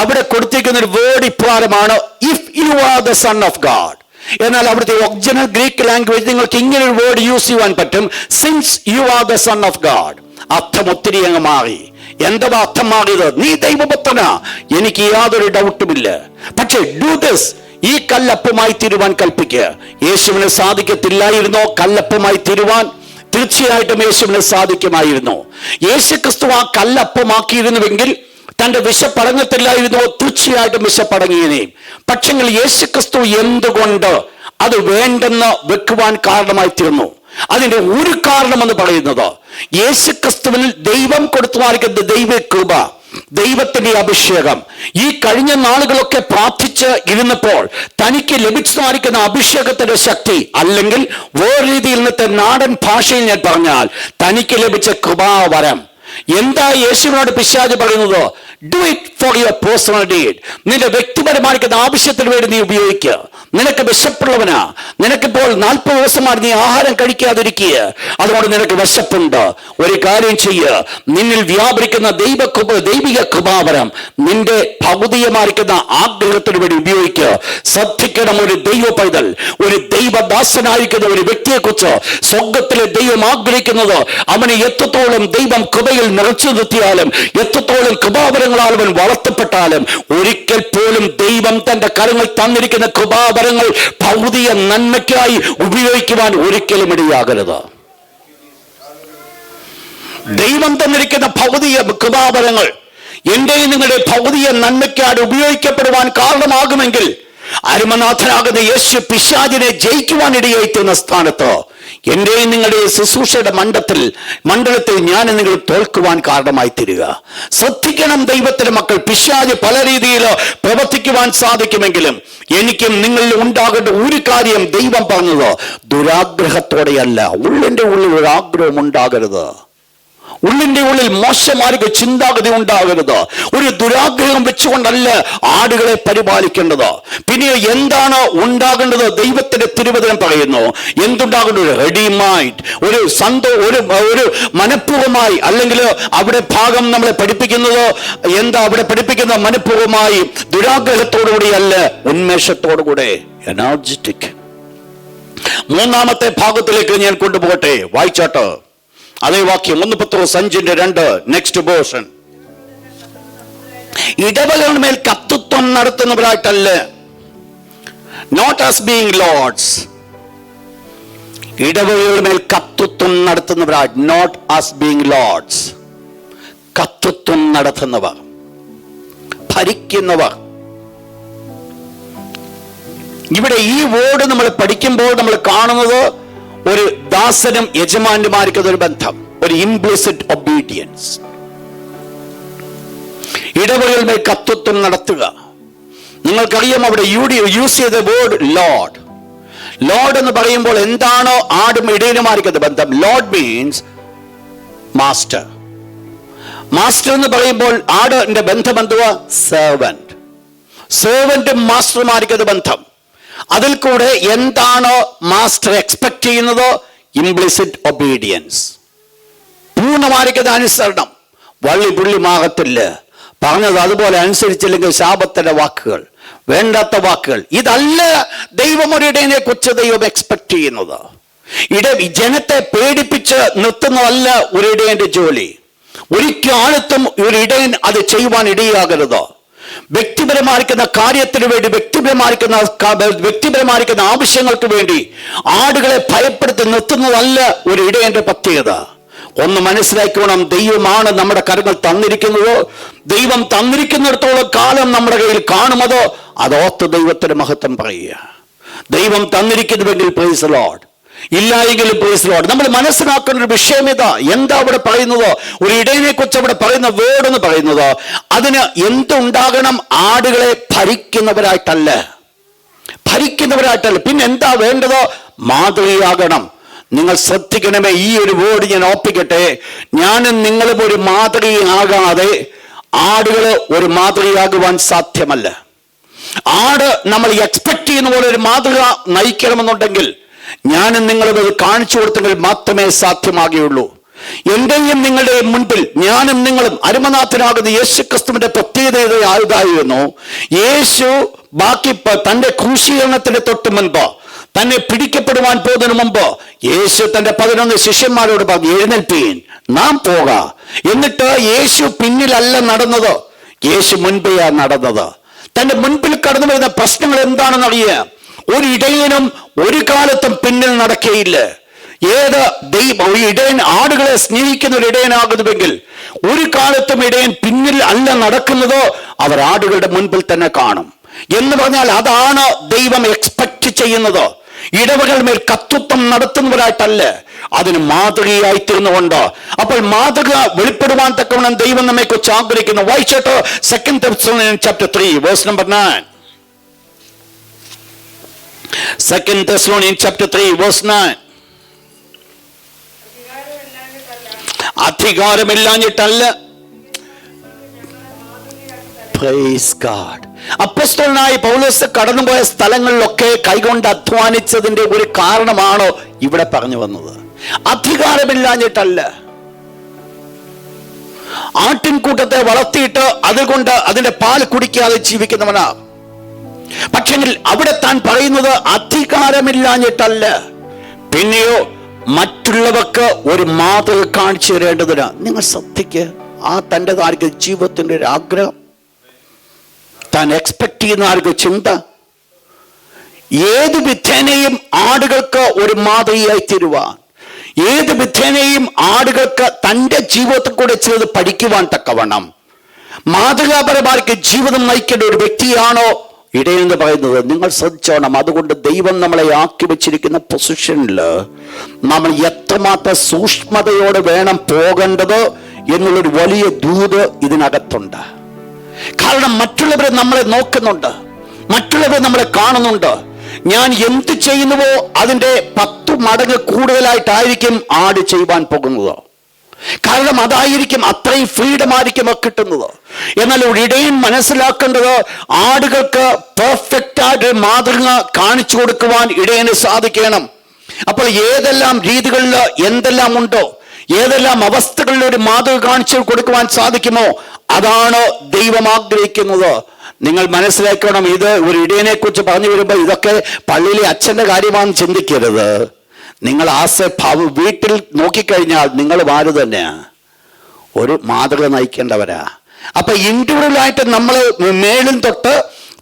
അവിടെ കൊടുത്തിരിക്കുന്ന ഒരു വേർഡ് ഇപ്രകാരമാണ്, if you are the son of God. എന്നാൽ അവിടുത്തെ ഒറിജിനൽ ഗ്രീക്ക് ലാംഗ്വേജ് നിങ്ങൾക്ക് ഇങ്ങനെ ഒരു വേർഡ് യൂസ് ചെയ്യുവാൻ പറ്റും, since you are the son of God. അർത്ഥം ഒത്തിരി അങ്ങ് മാറി. എന്താ അർത്ഥം മാറിയത്? നീ ദൈവപുത്രനാ, എനിക്ക് യാതൊരു ഡൗട്ടുമില്ല. പക്ഷേ ഡു ദിസ്, ഈ കല്ലപ്പമായി തീരുവാൻ കൽപ്പിക്കുക. യേശുവിന് സാധിക്കത്തില്ലായിരുന്നോ കല്ലപ്പമായി തീരുവാൻ? തീർച്ചയായിട്ടും യേശുവിന് സാധിക്കുമായിരുന്നു. യേശുക്രിസ്തു ആ കല്ലപ്പമാക്കിയിരുന്നുവെങ്കിൽ തന്റെ വിശപ്പടങ്ങത്തില്ലായിരുന്നോ? തീർച്ചയായിട്ടും വിശപ്പടങ്ങിയനെ. പക്ഷെങ്കിൽ യേശുക്രിസ്തു എന്തുകൊണ്ട് അത് വേണ്ടെന്ന് വെക്കുവാൻ കാരണമായി തീർന്നു? അതിന്റെ ഒരു കാരണം എന്ന് പറയുന്നത് യേശുക്രിസ്തുവിൽ ദൈവം കൊടുത്തുമായിരിക്കുന്ന ദൈവ കൃപ, ദൈവത്തിന്റെ അഭിഷേകം. ഈ കഴിഞ്ഞ നാളുകളൊക്കെ പ്രാർത്ഥിച്ച് ഇരുന്നപ്പോൾ തനിക്ക് ലഭിച്ചതായിരിക്കുന്ന അഭിഷേകത്തിന്റെ ശക്തി, അല്ലെങ്കിൽ വേറെ രീതിയിൽ ഇന്നത്തെ നാടൻ ഭാഷയിൽ ഞാൻ പറഞ്ഞാൽ തനിക്ക് ലഭിച്ച കൃപാവരം. എന്താ യേശുവിനോട് പിശാച് പറയുന്നത്? Do it for your personal need. നിന്റെ വ്യക്തിപരമായിരിക്കുന്ന ആവശ്യത്തിന് വേണ്ടി നീ ഉപയോഗിക്കുക. നിനക്ക് വിശപ്പുള്ളവനാ, നിനക്കിപ്പോൾ 40 ദിവസമായി നീ ആഹാരം കഴിക്കാതിരിക്കുക, അതുകൊണ്ട് നിനക്ക് വിശപ്പുണ്ട്. ഒരു കാര്യം ചെയ്യുക, നിന്നിൽ വ്യാപരിക്കുന്ന ദൈവിക കൃപാവരം നിന്റെ ഭൗതികമായിരിക്കുന്ന ആഗ്രഹത്തിന് വേണ്ടി ഉപയോഗിക്കുക. ശ്രദ്ധിക്കണം, ഒരു ദൈവ പൈതൽ, ഒരു ദൈവദാസനായിരിക്കുന്ന ഒരു വ്യക്തിയെ കുറിച്ച് സ്വർഗത്തിലെ ദൈവം ആഗ്രഹിക്കുന്നത് അവനെ എത്രത്തോളം ദൈവം കൃപയിൽ നിറച്ചു നിർത്തിയാലും, എത്രത്തോളം കൃപാവരങ്ങളാൽ അവൻ വളർത്തപ്പെട്ടാലും, ഒരിക്കൽ പോലും ദൈവം തന്റെ കരങ്ങൾ തന്നിരിക്കുന്ന കൃപാവരങ്ങൾ ഭൗതിക നന്മയ്ക്കായി ഉപയോഗിക്കുവാൻ ഒരിക്കലും ഇടയാകരുത്. ദൈവം തന്നിരിക്കുന്ന ഭൗതിക കൃപാവരങ്ങൾ എന്റെയും നിങ്ങളുടെ ഭൗതിക നന്മയ്ക്കാട് ഉപയോഗിക്കപ്പെടുവാൻ കാരണമാകുമെങ്കിൽ അരുമനാഥനാകുന്ന യേശു പിശാചിനെ ജയിക്കുവാൻ ഇടയായിത്തീർന്ന സ്ഥാനത്ത് എന്റെയും നിങ്ങളുടെ ശുശ്രൂഷയുടെ മണ്ഡലത്തിൽ ഞാൻ നിങ്ങൾ തോൽക്കുവാൻ കാരണമായി തീരുക. ശ്രദ്ധിക്കണം ദൈവത്തിന്റെ മക്കൾ, പിശാച് പല രീതിയിൽ പ്രവർത്തിക്കുവാൻ സാധിക്കുമെങ്കിലും എനിക്കും നിങ്ങളിൽ ഉണ്ടാകേണ്ട ഒരു കാര്യം ദൈവം പറഞ്ഞത് ദുരാഗ്രഹത്തോടെയല്ല. ഉള്ളിന്റെ ഉള്ളിൽ ഒരു ആഗ്രഹം ഉണ്ടാകരുത്, ഉള്ളിന്റെ ഉള്ളിൽ മോശമാർഗ ചിന്താഗതി ഉണ്ടാകരുത്. ഒരു ദുരാഗ്രഹം വെച്ചുകൊണ്ടല്ല ആടുകളെ പരിപാലിക്കേണ്ടത്. പിന്നെ എന്താണ് ഉണ്ടാകേണ്ടത്? ദൈവത്തിന്റെ തിരുവചനം പറയുന്നു എന്തുണ്ടാകേണ്ടത്? ഒരു റെഡി മൈൻഡ്, ഒരു മനഃപൂർവ്വമായി, അല്ലെങ്കിൽ അവിടെ ഭാഗം നമ്മളെ പഠിപ്പിക്കുന്നത് എന്താ? അവിടെ പഠിപ്പിക്കുന്നത് മനഃപൂർവ്വമായി, ദുരാഗ്രഹത്തോടുകൂടിയല്ല, ഉന്മേഷത്തോടുകൂടെ, എനർജറ്റിക്. മൂന്നാമത്തെ ഭാഗത്തിലേക്ക് ഞാൻ കൊണ്ടുപോകട്ടെ, വായിച്ചാട്ട് അതേ വാക്യം 1 പത്രോസ് 5:2 നെക്സ്റ്റ് പോർഷൻ. ഇടവകളുടെ മേൽ കർത്തൃത്വം നടത്തുന്നവരായിട്ടല്ല, നോട്ട് ആസ് ബീയിങ് ലോർഡ്സ്. ഇടവകളുടെ മേൽ കർത്തൃത്വം നടത്തുന്നവരായിട്ട്, നോട്ട് ആസ് ബീയിങ് ലോർഡ്സ്. കർത്തൃത്വം നടത്തുന്നവർ, ഭരിക്കുന്നവർ. ഇവിടെ ഈ വേർഡ് നമ്മൾ പഠിക്കുമ്പോൾ നമ്മൾ കാണുന്നത് ഒരു ദാസനും യജമാനുമാർക്കും ഒരു ബന്ധം, ഒരു ഇംപ്ലിസിറ്റ് ഒബീഡിയൻസ്. ഇടവകളിൽ കർത്തൃത്വം നടത്തുക. നിങ്ങൾക്കറിയാം അവിടെ യൂസ് ചെയ്ത വേർഡ് ലോർഡ്. ലോർഡ് എന്ന് പറയുമ്പോൾ എന്താണോ ആടും ഇടയനുമാർക്കും ബന്ധം, ലോർഡ് മീൻസ് മാസ്റ്റർ. മാസ്റ്റർ എന്ന് പറയുമ്പോൾ ആടിന്റെ ബന്ധം എന്തുവാ? സെർവന്റ്. സെർവന്റും മാസ്റ്റർമാർക്കും ബന്ധം. അതിൽ കൂടെ എന്താണോ മാസ്റ്റർ എക്സ്പെക്ട് ചെയ്യുന്നത്? ഇംപ്ലിസിറ്റ് ഒബീഡിയൻസ്, പൂർണ്ണമായിരിക്കുന്ന അനുസരണം. വള്ളി പുള്ളിമാകത്തില്ല, പറഞ്ഞത് അതുപോലെ അനുസരിച്ചില്ലെങ്കിൽ ശാപത്തിന്റെ വാക്കുകൾ, വേണ്ടാത്ത വാക്കുകൾ. ഇതല്ല ദൈവം ഒരു ഇടയനെ കുറിച്ച് ദൈവം എക്സ്പെക്ട് ചെയ്യുന്നത്. ജനത്തെ പേടിപ്പിച്ച് നിർത്തുന്നതല്ല ഒരു ഇടയന്റെ ജോലി. ഒരിക്കലും ഒരു ഇടയൻ അത് ചെയ്യുവാൻ ഇടയാകരുത്. വ്യക്തിപരമായിരിക്കുന്ന കാര്യത്തിന് വേണ്ടി, വ്യക്തിപരമായിരിക്കുന്ന ആവശ്യങ്ങൾക്ക് വേണ്ടി ആടുകളെ ഭയപ്പെടുത്തി നിർത്തുന്നതല്ല ഒരു ഇടയന്റെ പ്രത്യേകത. ഒന്ന് മനസ്സിലാക്കണം, ദൈവമാണ് നമ്മുടെ കരങ്ങൾ തന്നിരിക്കുന്നത്. ദൈവം തന്നിരിക്കുന്നിടത്തോളം കാലം നമ്മുടെ കയ്യിൽ കാണുമതോ അതോർത്ത് ദൈവത്തിന്റെ മഹത്വം പറയുക. ദൈവം തന്നിരിക്കുന്നുവെങ്കിൽ പ്രൈസ് ദി ലോർഡ്, ഇല്ല എങ്കിലും പ്രൈസ് ദി ലോർഡ്. നമ്മൾ മനസ്സിലാക്കേണ്ട ഒരു വിഷയം ഇതാ. എന്താ അവിടെ പറയുന്നത്? ഒരു ഇടയനെ കുറിച്ച് അവിടെ പറയുന്ന വേർഡ് എന്ന് പറയുന്നത്, അതിന് എന്തുണ്ടാകണം? ആടുകളെ ഭരിക്കുന്നവരായിട്ടല്ല. പിന്നെ എന്താ വേണ്ടത്? മാതൃകയാകണം. നിങ്ങൾ ശ്രദ്ധിക്കണമേ, ഈ ഒരു വേർഡ് ഞാൻ ഓർപ്പിക്കട്ടെ. ഞാനും നിങ്ങളും ഒരു മാതൃകയാകാതെ ആടുകൾ ഒരു മാതൃകയാകുവാൻ സാധ്യമല്ല. ആട് നമ്മൾ എക്സ്പെക്ട് ചെയ്യുന്ന പോലെ ഒരു മാതൃക നയിക്കണമെന്നുണ്ടെങ്കിൽ ഞാനും നിങ്ങളും അത് കാണിച്ചു കൊടുത്തെങ്കിൽ മാത്രമേ സാധ്യമാകുകയുള്ളൂ. എന്റെയും നിങ്ങളുടെയും മുൻപിൽ ഞാനും നിങ്ങളും അരുമനാഥനാകുന്ന യേശു ക്രിസ്തുവിന്റെ പ്രത്യേകത ആയതായിരുന്നു. യേശു തന്റെ ക്രൂശീകരണത്തിന്റെ തൊട്ട് മുൻപ്, തന്നെ പിടിക്കപ്പെടുവാൻ പോകുന്നതിന് മുമ്പ് യേശു തന്റെ 11 ശിഷ്യന്മാരോട് പറഞ്ഞു, എഴുന്നേൽപ്പീൻ, നാം പോക. എന്നിട്ട് യേശു പിന്നിലല്ല നടന്നത്, യേശു മുൻപെയാ നടന്നത്. തന്റെ മുൻപിൽ കടന്നു വരുന്ന പ്രശ്നങ്ങൾ എന്താണെന്ന് അറിയാം. ഒരു ഇടയനും ഒരു കാലത്തും പിന്നിൽ നടക്കുകയില്ല. ഇടയൻ ആടുകളെ സ്നേഹിക്കുന്ന ഒരു ഇടയനാകുന്നുവെങ്കിൽ ഒരു കാലത്തും ഇടയൻ പിന്നിൽ അല്ല നടക്കുന്നത്, അവർ ആടുകളുടെ മുൻപിൽ തന്നെ കാണും. എന്ന് പറഞ്ഞാൽ അതാണ് ദൈവം എക്സ്പെക്ട് ചെയ്യുന്നത്. ഇടവകൾ മേൽ കർത്തൃത്വം നടത്തുന്നവരായിട്ടല്ല, അതിന് മാതൃകയായി തീർന്നുകൊണ്ട്. അപ്പോൾ മാതൃക വെളിപ്പെടുവാൻ തക്കവണ്ണം ദൈവം നമ്മെ കുറിച്ച് ആഗ്രഹിക്കുന്നു. വായിച്ചോട്ടോ 2 Thessalonians chapter 3 verse number 9. 2 Thessalonians chapter 3 verse 9. അധികാരമില്ലാഞ്ഞിട്ടല്ല. Praise God. അപ്പോസ്തലനായ പൗലോസ് കടന്നുപോയ സ്ഥലങ്ങളിലൊക്കെ കൈകൊണ്ട് അധ്വാനിച്ചതിന്റെ ഒരു കാരണമാണോ ഇവിടെ പറഞ്ഞു വന്നത്. അധികാരമില്ലാഞ്ഞിട്ടല്ല. ആട്ടിൻകൂട്ടത്തെ വളർത്തിയിട്ട് അതുകൊണ്ട് അതിന്റെ പാൽ കുടിക്കാതെ ജീവിക്കുന്നവനാ. പക്ഷെങ്കിൽ അവിടെ താൻ പറയുന്നത് അധികാരമില്ലാഞ്ഞിട്ടല്ല, പിന്നെയോ മറ്റുള്ളവർക്ക് ഒരു മാതൃക കാണിച്ചു തരേണ്ടതിന്. നിങ്ങൾ ശ്രദ്ധിക്കുക, ആ തൻ്റെ ജീവിതത്തിന്റെ ഒരു ആഗ്രഹം, താൻ എക്സ്പെക്ട് ചെയ്യുന്ന ആർക്ക് ചിന്ത. ഏത് വിധേനയും ആടുകൾക്ക് ഒരു മാതൃകയായി തീരുവാൻ, ഏത് വിധേനയും ആടുകൾക്ക് തൻ്റെ ജീവിതത്തിൽ കൂടെ ചെയ്ത് പഠിക്കുവാൻ തക്കവണ്ണം മാതൃകാപരമാർക്ക് ജീവിതം നയിക്കേണ്ട ഒരു വ്യക്തിയാണോ ഇടയൻ എന്ന് പറയുന്നത്? നിങ്ങൾ ശ്രദ്ധിച്ചോണം. അതുകൊണ്ട് ദൈവം നമ്മളെ ആക്കി വെച്ചിരിക്കുന്ന പൊസിഷനിൽ നമ്മൾ എത്രമാത്രം സൂക്ഷ്മതയോടെ വേണം പോകേണ്ടത് എന്നുള്ളൊരു വലിയ ദൂത് ഇതിനകത്തുണ്ട്. കാരണം മറ്റുള്ളവരെ നമ്മളെ നോക്കുന്നുണ്ട്, മറ്റുള്ളവരെ നമ്മളെ കാണുന്നുണ്ട്. ഞാൻ എന്ത് ചെയ്യുന്നുവോ അതിന്റെ 10 മടങ്ങ് കൂടുതലായിട്ടായിരിക്കും ആട് ചെയ്യുവാൻ പോകുന്നത്. കാരണം അതായിരിക്കും, അത്രയും ഫ്രീഡം ആയിരിക്കും കിട്ടുന്നത്. എന്നാൽ ഒരു ഇടയൻ മനസ്സിലാക്കേണ്ടത് ആടുകൾക്ക് പെർഫെക്റ്റ് ആയിട്ട് മാതൃക കാണിച്ചു കൊടുക്കുവാൻ ഇടയന് സാധിക്കണം. അപ്പോൾ ഏതെല്ലാം രീതികളിൽ എന്തെല്ലാം ഉണ്ടോ, ഏതെല്ലാം അവസ്ഥകളിൽ ഒരു മാതൃക കാണിച്ചു കൊടുക്കുവാൻ സാധിക്കുമോ, അതാണ് ദൈവം ആഗ്രഹിക്കുന്നത്. നിങ്ങൾ മനസ്സിലാക്കണം, ഇത് ഒരു ഇടയനെ കുറിച്ച് പറഞ്ഞു വരുമ്പോൾ ഇതൊക്കെ പള്ളിയിലെ അച്ഛന്റെ കാര്യമാണെന്ന് ചിന്തിക്കരുത്. നിങ്ങൾ വീട്ടിൽ നോക്കിക്കഴിഞ്ഞാൽ നിങ്ങൾ ആര് തന്നെയാ ഒരു മാതൃക നയിക്കേണ്ടവരാ. അപ്പൊ ഇൻഡിവിജ്വലായിട്ട് നമ്മൾ മേലും തൊട്ട്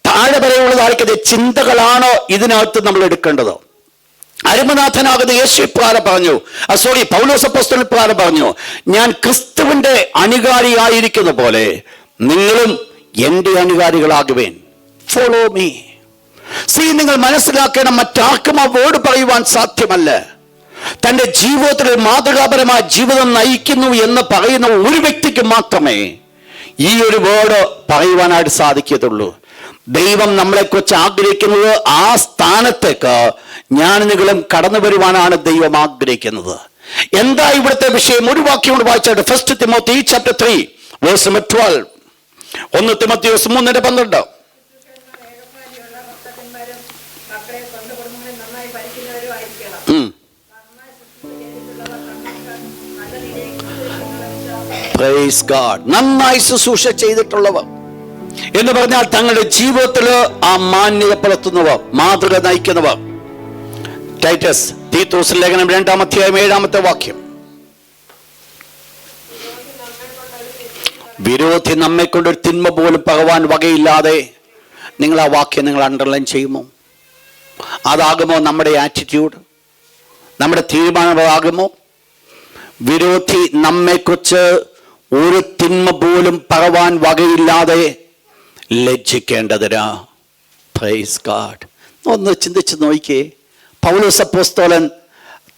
താഴെ വരെയുള്ളതായിരിക്കുന്ന ചിന്തകളാണ് ഇതിനകത്ത് നമ്മൾ എടുക്കേണ്ടത്. അരുമനാഥനാകുന്ന യേശു ഇപ്രകാരം പറഞ്ഞു, പൗലോസ് അപ്പോസ്തലൻ ഇപ്രകാരം പറഞ്ഞു, ഞാൻ ക്രിസ്തുവിന്റെ അനുകാരിയായിരിക്കുന്ന പോലെ നിങ്ങളും എന്റെ അനുകാരികളാകുവേൻ. Follow me. നിങ്ങൾ മനസ്സിലാക്കണം, മറ്റാർക്കും ആ വേർഡ് പറയുവാൻ സാധ്യമല്ല. തന്റെ ജീവിതത്തിൽ മാതൃകാപരമായ ജീവിതം നയിക്കുന്നു എന്ന് പറയുന്ന ഒരു വ്യക്തിക്ക് മാത്രമേ ഈ ഒരു വേർഡ് പറയുവാനായിട്ട് സാധിക്കത്തുള്ളൂ. ദൈവം നമ്മളെക്കുറിച്ച് ആഗ്രഹിക്കുന്നത് ആ സ്ഥാനത്തേക്ക് ഞാൻ നിങ്ങളും കടന്നു വരുവാനാണ് ദൈവം ആഗ്രഹിക്കുന്നത്. എന്താ ഇവിടുത്തെ വിഷയം? ഒരു വാക്യം കൊണ്ട് വായിച്ചായിട്ട് 1 തിമോത്തി chapter 3 verse 12. 1 തിമോത്തിയോസ് 3:12. Praise God. നന്നായി ശുശ്രൂഷ ചെയ്തിട്ടുള്ളവർ എന്ന് പറഞ്ഞാൽ തങ്ങളുടെ ജീവിതത്തിൽ ആ മാന്യത പുലർത്തുന്നവർ, മാതൃക നയിക്കുന്നവർ. ടൈറ്റസ് തീത്തോസ് ലേഖനം 2-ാം അധ്യായം 7-ാമത്തെ വാക്യം. വിരോധി നമ്മെ കൊണ്ടൊരു തിന്മ പോലും പകവാൻ വകയില്ലാതെ. നിങ്ങൾ ആ വാക്യം നിങ്ങൾ അണ്ടർലൈൻ ചെയ്യുമോ? അതാകുമോ നമ്മുടെ ആറ്റിറ്റ്യൂഡ്, നമ്മുടെ തീരുമാനമാകുമോ? വിരോധി നമ്മെക്കുറിച്ച് ഒരു തിന്മ പോലും പകവാൻ വകയില്ലാതെ ലജ്ജിക്കേണ്ടതിനാ. Praise God. ഒന്ന് ചിന്തിച്ച് നോക്കിയേ. പൗലോസ് അപ്പോസ്തലൻ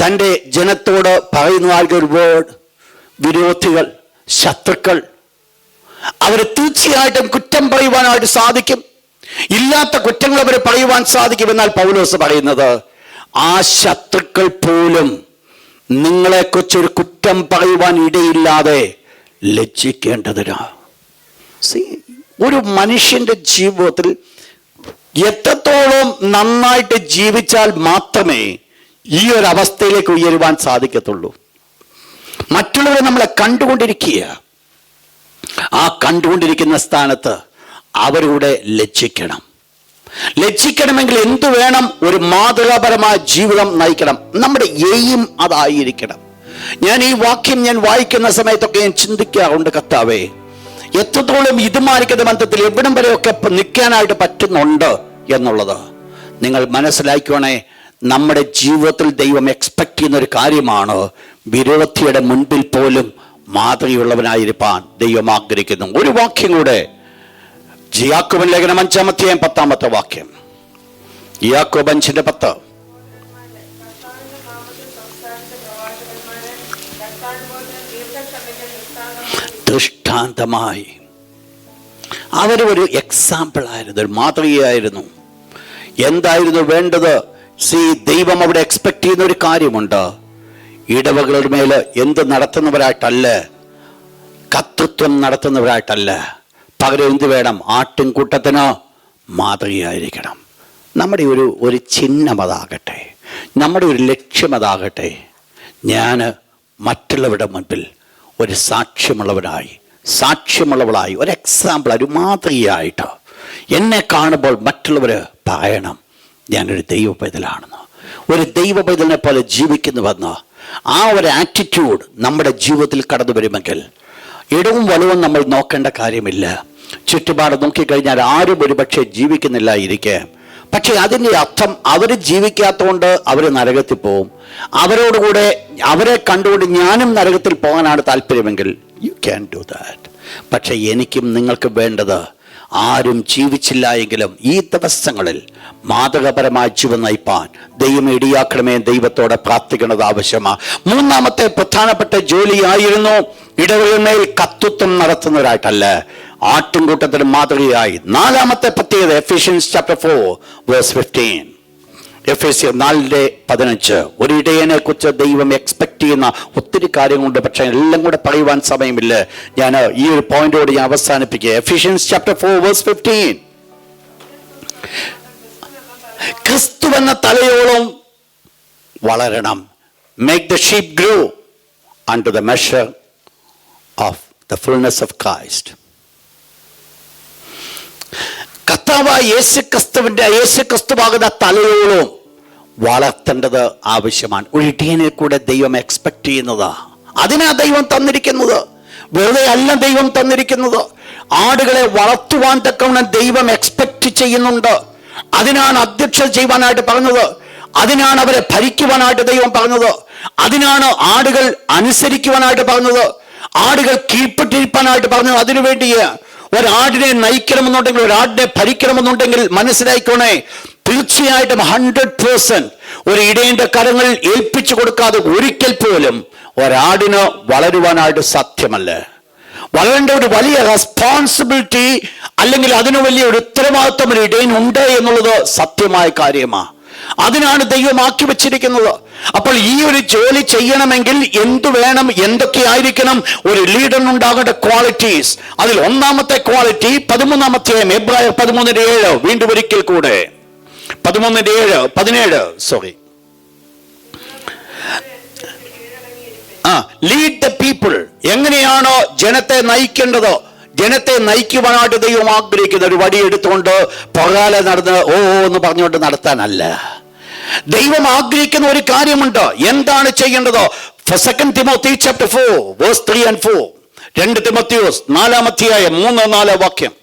തൻ്റെ ജനത്തോട് പറയുന്ന ഒരു വേർഡ്, വിരോധികൾ, ശത്രുക്കൾ, അവരെ തീർച്ചയായിട്ടും കുറ്റം പറയുവാനായിട്ട് സാധിക്കും. ഇല്ലാത്ത കുറ്റങ്ങൾ അവർ പറയുവാൻ സാധിക്കും. എന്നാൽ പൗലോസ് പറയുന്നത് ആ ശത്രുക്കൾ പോലും നിങ്ങളെക്കുറിച്ചൊരു കുറ്റം പറയുവാൻ ഇടയില്ലാതെ ലജ്ജിക്കേണ്ടതിനാ. ഒരു മനുഷ്യന്റെ ജീവിതത്തിൽ എത്രത്തോളം നന്നായിട്ട് ജീവിച്ചാൽ മാത്രമേ ഈ ഒരു അവസ്ഥയിലേക്ക് ഉയരുവാൻ സാധിക്കത്തുള്ളൂ. മറ്റുള്ളവരെ നമ്മളെ കണ്ടുകൊണ്ടിരിക്കുക, ആ കണ്ടുകൊണ്ടിരിക്കുന്ന സ്ഥാനത്ത് അവരുടെ ലജ്ജിക്കണം. ലജ്ജിക്കണമെങ്കിൽ എന്തു വേണം? ഒരു മാതൃകാപരമായ ജീവിതം നയിക്കണം. നമ്മുടെ എയിം അതായിരിക്കണം. ഞാൻ ഈ വാക്യം ഞാൻ വായിക്കുന്ന സമയത്തൊക്കെ ഞാൻ ചിന്തിക്കാറുണ്ട്, കർത്താവേ, എത്രത്തോളം ഇതുമായിരിക്കുന്ന ബന്ധത്തിൽ എവിടം വരെയൊക്കെ നിൽക്കാനായിട്ട് പറ്റുന്നുണ്ട് എന്നുള്ളത്. നിങ്ങൾ മനസ്സിലാക്കണേ, നമ്മുടെ ജീവിതത്തിൽ ദൈവം എക്സ്പെക്ട് ചെയ്യുന്ന ഒരു കാര്യമാണ് വിരോധിയുടെ മുൻപിൽ പോലും മാതൃകയുള്ളവനായിരിക്കാൻ ദൈവം ആഗ്രഹിക്കുന്നു. ഒരു വാക്യം കൂടെ, യാക്കോബൻ ലേഖനം 5-ാം അധ്യായം 10-ാമത്തെ വാക്യം. യാക്കോബ് 5:10. ദൃഷ്ടാന്തമായി അവരൊരു എക്സാമ്പിൾ ആയിരുന്നു, ഒരു മാതൃകയായിരുന്നു. എന്തായിരുന്നു വേണ്ടത്? ദൈവം അവിടെ എക്സ്പെക്ട് ചെയ്യുന്ന ഒരു കാര്യമുണ്ട്. ഇടവകളുടെ മേൽ എന്ത് നടത്തുന്നവരായിട്ടല്ല, കർത്തൃത്വം നടത്തുന്നവരായിട്ടല്ല, പകരം എന്ത് വേണം? ആട്ടിൻകൂട്ടത്തിന് മാതൃകയായിരിക്കണം. നമ്മുടെ ഒരു ചിഹ്നം അതാകട്ടെ, നമ്മുടെ ഒരു ലക്ഷ്യം അതാകട്ടെ. ഞാൻ മറ്റുള്ളവരുടെ മുൻപിൽ ഒരു സാക്ഷ്യമുള്ളവളായി ഒരു എക്സാമ്പിൾ, ഒരു മാതൃകയായിട്ട് എന്നെ കാണുമ്പോൾ മറ്റുള്ളവർ പറയണം ഞാനൊരു ദൈവ പൈതലാണെന്ന്, ഒരു ദൈവ പൈതലിനെ പോലെ ജീവിക്കുന്നുവെന്ന്. ആ ഒരു ആറ്റിറ്റ്യൂഡ് നമ്മുടെ ജീവിതത്തിൽ കടന്നു വരുമെങ്കിൽ ഇടവും വലവും നമ്മൾ നോക്കേണ്ട കാര്യമില്ല. ചുറ്റുപാട് നോക്കിക്കഴിഞ്ഞാൽ ആരും ഒരുപക്ഷെ ജീവിക്കുന്നില്ലായിരിക്കെ, പക്ഷെ അതിൻ്റെ അർത്ഥം അവർ ജീവിക്കാത്തതുകൊണ്ട് അവർ നരകത്തിൽ പോവും. അവരോടുകൂടെ അവരെ കണ്ടുകൊണ്ട് ഞാനും നരകത്തിൽ പോകാനാണ് താല്പര്യമെങ്കിൽ യു ക്യാൻ ഡു ദാറ്റ്. പക്ഷെ എനിക്കും നിങ്ങൾക്കും വേണ്ടത് ആരും ജീവിച്ചില്ല എങ്കിലും ഈ ദിവസങ്ങളിൽ മാതൃകപരമായി ജീവൻ നയിപ്പാൻ ദൈവം ഇടിയാക്കണമേ, ദൈവത്തോടെ പ്രാർത്ഥിക്കുന്നത് ആവശ്യമാണ്. മൂന്നാമത്തെ പ്രധാനപ്പെട്ട ജോലിയായിരുന്നു ഇടവകമേൽ കർത്തൃത്വം നടത്തുന്നവരായിട്ടല്ല, ആട്ടിൻകൂട്ടത്തിന് മാതൃകയായി. നാലാമത്തെ പ്രത്യേകത എഫീഷ്യൻസ് ചാപ്റ്റർ 4:15. എഫേസ്യർ 4:15. ഒരു ഇടയനെ കുറിച്ച് ദൈവം എക്സ്പെക്ട് ചെയ്യുന്ന ഒത്തിരി കാര്യങ്ങളുണ്ട്, പക്ഷെ എല്ലാം കൂടെ പറയുവാൻ സമയമില്ല. ഞാൻ ഈ ഒരു പോയിന്റോട് ഞാൻ അവസാനിപ്പിക്കുക. Ephesians chapter 4:15. ക്രിസ്തു എന്ന തലയോളം വളരണം. Make the sheep grow under the measure of the fullness of Christ. കർത്താവായ യേശുക്രിസ്തുവാകുന്ന തലയോളം വളർത്തേണ്ടത് ആവശ്യമാണ്. ഒരു ഇടയനെ കൂടെ ദൈവം എക്സ്പെക്ട് ചെയ്യുന്നത്. അതിനാ ദൈവം തന്നിരിക്കുന്നത്, വെറുതെ അല്ല ദൈവം തന്നിരിക്കുന്നത്. ആടുകളെ വളർത്തുവാൻ തക്കവണ്ണം ദൈവം എക്സ്പെക്ട് ചെയ്യുന്നുണ്ട്. അതിനാണ് അധ്യക്ഷത ചെയ്യുവാനായിട്ട് പറഞ്ഞത്, അതിനാണ് അവരെ ഭരിക്കുവാനായിട്ട് ദൈവം പറഞ്ഞത്, അതിനാണ് ആടുകൾ അനുസരിക്കുവാനായിട്ട് പറഞ്ഞത്, ആടുകൾ കീഴ്പ്പെട്ടിരിക്കാനായിട്ട് പറഞ്ഞത്. അതിനുവേണ്ടിയേ ഒരാടിനെ നയിക്കണമെന്നുണ്ടെങ്കിൽ, ഒരാടിനെ ഭരിക്കണമെന്നുണ്ടെങ്കിൽ മനസ്സിലായിക്കോണേ, തീർച്ചയായിട്ടും 100% ഒരു ഇടയന്റെ കരങ്ങളിൽ ഏൽപ്പിച്ചു കൊടുക്കാതെ ഒരിക്കൽ പോലും ഒരാടിന് വളരുവാനായിട്ട് സാധ്യമല്ല. വളരേണ്ട ഒരു വലിയ റെസ്പോൺസിബിലിറ്റി അല്ലെങ്കിൽ അതിന് വലിയ ഒരു ഉത്തരവാദിത്വം ഒരു ഇടയനുണ്ട് എന്നുള്ളത് സത്യമായ കാര്യമാണ്. അതിനാണ് ദൈവം ആക്കി വെച്ചിരിക്കുന്നത്. അപ്പോൾ ഈ ഒരു ജോലി ചെയ്യണമെങ്കിൽ എന്തു വേണം, എന്തൊക്കെ ആയിരിക്കണം ഒരു ലീഡറിനുണ്ടാകേണ്ട ക്വാളിറ്റീസ്? അതിൽ ഒന്നാമത്തെ ക്വാളിറ്റി 13-ാമത്തെ എബ്രായർ 13:7. വീണ്ടും ഒരിക്കൽ കൂടെ 13:17. Lead the people. എങ്ങനെയാണോ ജനത്തെ നയിക്കേണ്ടത്, ജനത്തെ നയിക്കുവാനായിട്ട് ദൈവം ആഗ്രഹിക്കുന്ന ഒരു വടി എടുത്തുകൊണ്ട് പുറകാലെ നടന്ന് ഓ എന്ന് പറഞ്ഞുകൊണ്ട് നടത്താനല്ല. ദൈവം ആഗ്രഹിക്കുന്ന ഒരു കാര്യമുണ്ട്. എന്താണ് ചെയ്യേണ്ടത്? 2 തിമോത്തി chapter 4:3 and 4. 2 തിമോത്തിയോസ് 4-ാം അധ്യായം 3-4 വാക്യം.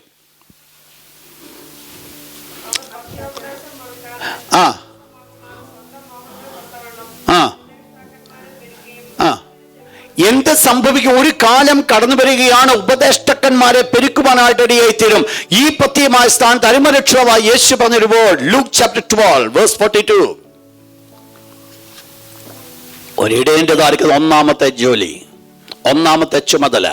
എന്ത് സംഭവിക്കും? ഒരു കാലം കടന്നു വരികയാണ്, ഉപദേഷ്ടാക്കന്മാരെ പെരുക്കുവാനായിട്ട് ഇടയായിത്തീരും. ഈ പ്രത്യമായ സ്ഥാനത്ത് അരുമരക്ഷകനായ യേശു പറഞ്ഞിരുമ്പോൾ ലൂക്ക് chapter 12:42. ഒരിടേണ്ടതായിരിക്കും ഒന്നാമത്തെ ജോലി, ഒന്നാമത്തെ ചുമതല.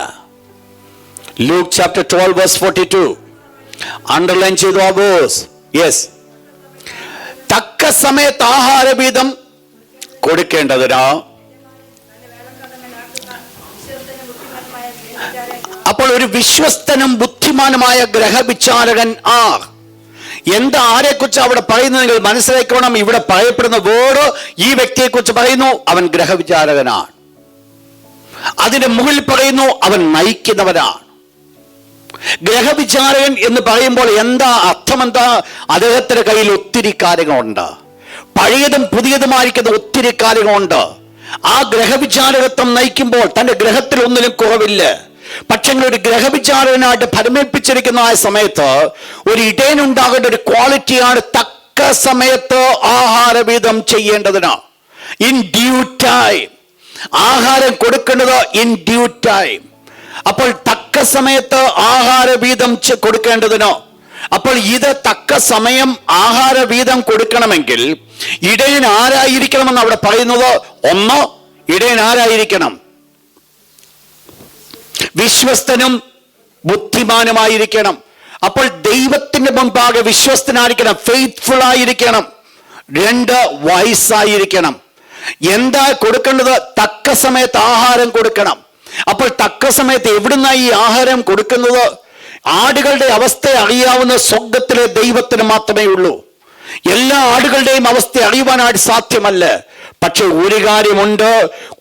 Luke chapter 12:42. അണ്ടർലൈൻ ചെയ്തു ആ വേഴ്സ്. യെസ്. തക്ക സമയത്ത് ആഹാരവീതം കൊടുക്കേണ്ടതിനാ. അപ്പോൾ ഒരു വിശ്വസ്തനും ബുദ്ധിമാനുമായ ഗ്രഹവിചാരകൻ എന്താ ആരെക്കുറിച്ച് അവിടെ പറയുന്നത് നിങ്ങൾ മനസ്സിലാക്കണം. ഇവിടെ പറയപ്പെടുന്ന വേർഡ് ഈ വ്യക്തിയെ കുറിച്ച് പറയുന്നു, അവൻ ഗ്രഹവിചാരകനാണ്. അതിന്റെ മുകളിൽ പറയുന്നു അവൻ നയിക്കുന്നവനാണ്. ഗ്രഹവിചാരകൻ എന്ന് പറയുമ്പോൾ എന്താ അർത്ഥം? എന്താ? അദ്ദേഹത്തിന്റെ കയ്യിൽ ഒത്തിരി കാര്യങ്ങളുണ്ട്, പഴയതും പുതിയതുമായിരിക്കുന്ന ഒത്തിരി കാര്യങ്ങളുണ്ട്. ആ ഗ്രഹവിചാരകത്വം നയിക്കുമ്പോൾ തന്റെ ഗ്രഹത്തിൽ ഒന്നിനും കുറവില്ല. പക്ഷെ ഒരു ഗ്രഹവിചാരകനായിട്ട് ഫലമേൽപ്പിച്ചിരിക്കുന്ന ആ സമയത്ത് ഒരു ഇടയനുണ്ടാകേണ്ട ഒരു ക്വാളിറ്റിയാണ് തക്ക സമയത്ത് ആഹാരവീതം ചെയ്യേണ്ടതിന്. ഇൻ ഡ്യൂ ടൈം ആഹാരം കൊടുക്കേണ്ടത് ഇൻ ഡ്യൂ ടൈം. അപ്പോൾ തക്ക സമയത്ത് ആഹാരവീതം കൊടുക്കേണ്ടതിനോ. അപ്പോൾ ഇത് തക്ക സമയം ആഹാരവീതം കൊടുക്കണമെങ്കിൽ ഇടയൻ ആരായിരിക്കണമെന്ന് അവിടെ പറയുന്നത്. ഒന്ന്, ഇടയൻ ആരായിരിക്കണം? വിശ്വസ്തനും ബുദ്ധിമാനുമായിരിക്കണം. അപ്പോൾ ദൈവത്തിന്റെ മുൻപാകെ വിശ്വസ്തനായിരിക്കണം, ഫെയ്ത്ത്ഫുൾ ആയിരിക്കണം. 2, വൈസായിരിക്കണം. എന്താ കൊടുക്കേണ്ടത്? തക്ക സമയത്ത് ആഹാരം കൊടുക്കണം. അപ്പോൾ തക്ക സമയത്ത് എവിടുന്ന ഈ ആഹാരം കൊടുക്കുന്നത്? ആടുകളുടെ അവസ്ഥ അറിയാവുന്ന സ്വർഗ്ഗത്തിലെ ദൈവത്തിന് മാത്രമേ ഉള്ളൂ. എല്ലാ ആടുകളുടെയും അവസ്ഥ അറിയുവാനായിട്ട് സാധ്യമല്ല. പക്ഷെ ഒരു കാര്യമുണ്ട്,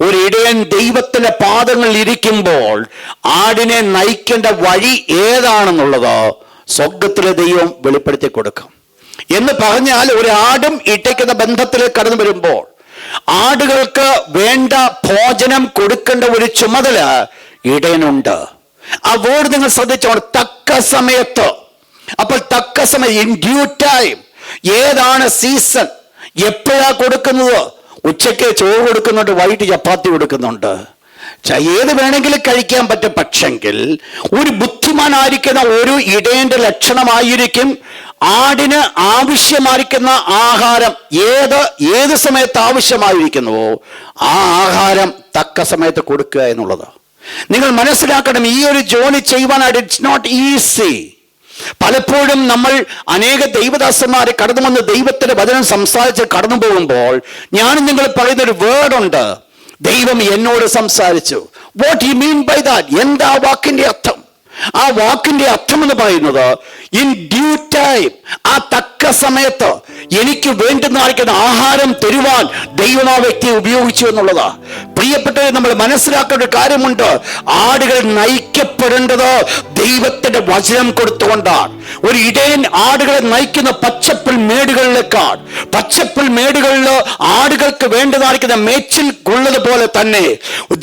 ഒരു ഇടയൻ ദൈവത്തിന്റെ പാദങ്ങളിൽ ഇരിക്കുമ്പോൾ ആടിനെ നയിക്കേണ്ട വഴി ഏതാണെന്നുള്ളത് സ്വർഗ്ഗത്തിലെ ദൈവം വെളിപ്പെടുത്തി കൊടുക്കും. എന്ന് പറഞ്ഞാൽ ഒരു ആടും ഇട്ടയ്ക്കുന്ന ബന്ധത്തിലേക്ക് കടന്നു വരുമ്പോൾ ആടുകൾക്ക് വേണ്ട ഭോജനം കൊടുക്കേണ്ട ഒരു ചുമതല ഇടയനുണ്ട്. ആ വേർഡ് നിങ്ങൾ ശ്രദ്ധിച്ചോണം, തക്ക സമയത്ത്. അപ്പോൾ തക്ക സമയം, ഇൻ ഡ്യൂ ടൈം. ഏതാണ് സീസൺ? എപ്പോഴാ കൊടുക്കുന്നത്? ഉച്ചയ്ക്ക് ചോറ് കൊടുക്കുന്നുണ്ട്, വൈകിട്ട് ചപ്പാത്തി കൊടുക്കുന്നുണ്ട്. ഏത് വേണമെങ്കിലും കഴിക്കാൻ പറ്റും. പക്ഷെങ്കിൽ ഒരു ബുദ്ധിമാനായിരിക്കുന്ന ഒരു ഇടയന്റെ ലക്ഷണമായിരിക്കും ആടിന് ആവശ്യമായിരിക്കുന്ന ആഹാരം ഏത് സമയത്ത് ആവശ്യമായിരിക്കുന്നുവോ ആ ആഹാരം തക്ക സമയത്ത് കൊടുക്കുക എന്നുള്ളത്. നിങ്ങൾ മനസ്സിലാക്കണം, ഈ ഒരു ജോലി ചെയ്യുവാനായിട്ട് ഇറ്റ്സ് നോട്ട് ഈസി. പലപ്പോഴും നമ്മൾ അനേക ദൈവദാസന്മാരെ കടന്നു വന്ന് ദൈവത്തിന്റെ വചനം സംസാരിച്ച് കടന്നു പോകുമ്പോൾ ഞാൻ നിങ്ങൾ പറയുന്ന ഒരു വേർഡുണ്ട്, ദൈവം എന്നോട് സംസാരിച്ചു. What you mean by that? എന്താ വാക്കിന്റെ അർത്ഥം? ആ വാക്കിന്റെ അർത്ഥം എന്ന് പറയുന്നത് ഇൻ ഡ്യൂ ടൈം, ആ തക്ക സമയത്ത് എനിക്ക് വേണ്ടുന്ന ആഹാരം തരുവാൻ ദൈവം ആ വ്യക്തിയെ ഉപയോഗിച്ചു എന്നുള്ളതാ. പ്രിയപ്പെട്ടവരെ, നമ്മൾ മനസ്സിലാക്കേണ്ട ഒരു കാര്യമുണ്ട്, ആടുകൾ നയിക്കപ്പെടേണ്ടത് ദൈവത്തിന്റെ വചനം കൊടുത്തുകൊണ്ടാണ്. ഒരു ഇടയൻ ആടുകളെ നയിക്കുന്ന പച്ചപ്പുൽ മേടുകളിലേക്കാണ്. പച്ചപ്പുൽ മേടുകളിൽ ആടുകൾക്ക് വേണ്ടതായിരിക്കുന്ന മേച്ചിൽ കൊള്ളതുപോലെ തന്നെ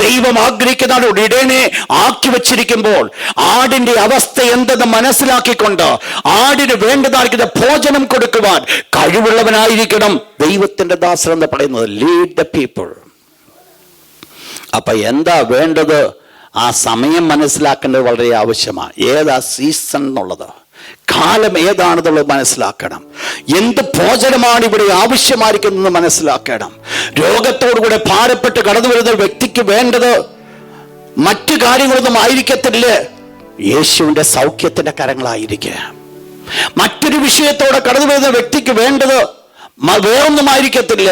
ദൈവം ആഗ്രഹിക്കുന്ന ഒരു ഇടയനെ ആക്കി വച്ചിരിക്കുമ്പോൾ ആടിന്റെ അവസ്ഥ എന്തെന്ന് മനസ്സിലാക്കിക്കൊണ്ട് ആടിന് വേണ്ടതായിരിക്കുന്ന ഭോജനം കൊടുക്കുവാൻ കഴിവുള്ളവനായിരിക്കണം ദൈവത്തിന്റെ ദാസൻ എന്ന് പറയുന്നത്. Lead the people. അപ്പൊ എന്താ വേണ്ടത്? ആ സമയം മനസ്സിലാക്കേണ്ടത് വളരെ ആവശ്യമാണ്. ഏതാ സീസൺ എന്നുള്ളത്, കാലം ഏതാണെന്നുള്ളത് മനസ്സിലാക്കണം. എന്ത് ഭോജനമാണ് ഇവിടെ ആവശ്യമായിരിക്കുന്നത് മനസ്സിലാക്കണം. രോഗത്തോടുകൂടെ ഭാരപ്പെട്ട് കടന്നു വരുന്ന വ്യക്തിക്ക് വേണ്ടത് മറ്റു കാര്യങ്ങളൊന്നും ആയിരിക്കത്തില്ല, യേശുവിന്റെ സൗഖ്യത്തിന്റെ കരങ്ങളായിരിക്കുക. മറ്റൊരു വിഷയത്തോടെ കടന്നു വരുന്ന വ്യക്തിക്ക് വേണ്ടത് വേറൊന്നുമായിരിക്കത്തില്ല,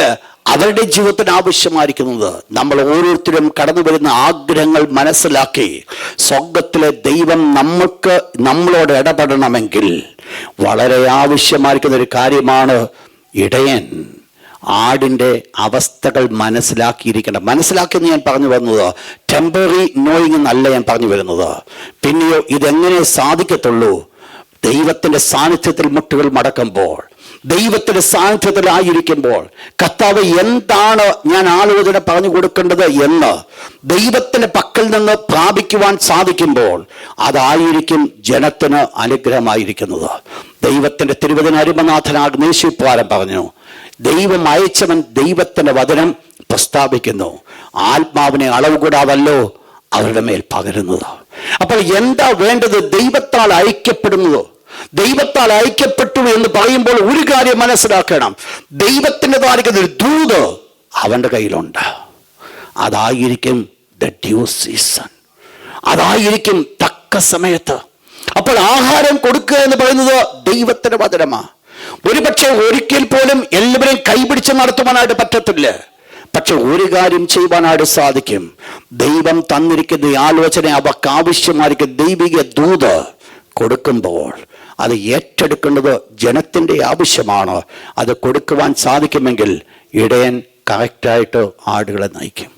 അവരുടെ ജീവിതത്തിന് ആവശ്യമായിരിക്കുന്നത്. നമ്മൾ ഓരോരുത്തരും കടന്നു വരുന്ന ആഗ്രഹങ്ങൾ മനസ്സിലാക്കി സ്വർഗത്തിലെ ദൈവം നമ്മളോട് ഇടപെടണമെങ്കിൽ വളരെ ആവശ്യമായിരിക്കുന്ന ഒരു കാര്യമാണ് ഇടയൻ ആടിന്റെ അവസ്ഥകൾ മനസ്സിലാക്കിയിരിക്കണം. മനസ്സിലാക്കിയെന്ന് ഞാൻ പറഞ്ഞു വരുന്നത് ടെമ്പററി നോയിങ് എന്നല്ല ഞാൻ പറഞ്ഞു വരുന്നത്. പിന്നെയോ ഇതെങ്ങനെ സാധിക്കത്തുള്ളൂ? ദൈവത്തിന്റെ സാന്നിധ്യത്തിൽ മുട്ടുകൾ മടക്കുമ്പോൾ, ദൈവത്തിന്റെ സാന്നിധ്യത്തിലായിരിക്കുമ്പോൾ, കർത്താവ് എന്താണ് ഞാൻ ആലോചന പറഞ്ഞു കൊടുക്കേണ്ടത് എന്ന് ദൈവത്തിന്റെ പക്കൽ നിന്ന് പ്രാപിക്കുവാൻ സാധിക്കുമ്പോൾ അതായിരിക്കും ജനത്തിന് അനുഗ്രഹമായിരിക്കുന്നത്. ദൈവത്തിന്റെ തിരുവചന അരുമനാഥനാകുന്ന യേശുപ്പാരൻ പറഞ്ഞു, ദൈവം അയച്ചവൻ ദൈവത്തിന്റെ വചനം പ്രസ്താവിക്കുന്നു, ആത്മാവിനെ അളവ് കൂടാതല്ലോ അവരുടെ മേൽ പകരുന്നത്. അപ്പോൾ എന്താ വേണ്ടത്? ദൈവത്താൽ ഐക്യപ്പെടുന്നത്. ദൈവത്താൽ ഐക്യപ്പെട്ടു എന്ന് പറയുമ്പോൾ ഒരു കാര്യം മനസ്സിലാക്കണം, ദൈവത്തിൻ്റെതായിരിക്കുന്ന ഒരു ദൂത് അവന്റെ കയ്യിലുണ്ട്. അതായിരിക്കും ദ ഡ്യൂ സീസൺ, അതായിരിക്കും തക്ക സമയത്ത്. അപ്പോൾ ആഹാരം കൊടുക്കുക എന്ന് പറയുന്നത് ദൈവത്തിന്റെ വചനമാണ്. ഒരുപക്ഷെ ഒരിക്കൽ പോലും എല്ലാവരെയും കൈപിടിച്ച് നടത്തുവാനായിട്ട് പറ്റത്തില്ല, പക്ഷെ ഒരു കാര്യം ചെയ്യുവാനായിട്ട് സാധിക്കും. ദൈവം തന്നിരിക്കുന്ന ആലോചന അവർക്ക് ആവശ്യമായിരിക്കും ദൈവിക ദൂത് കൊടുക്കുമ്പോൾ അത് ഏറ്റെടുക്കേണ്ടത് ജനത്തിന്റെ ആവശ്യമാണ്. അത് കൊടുക്കുവാൻ സാധിക്കുമെങ്കിൽ ഇടയൻ കറക്റ്റായിട്ട് ആടുകളെ നയിക്കും.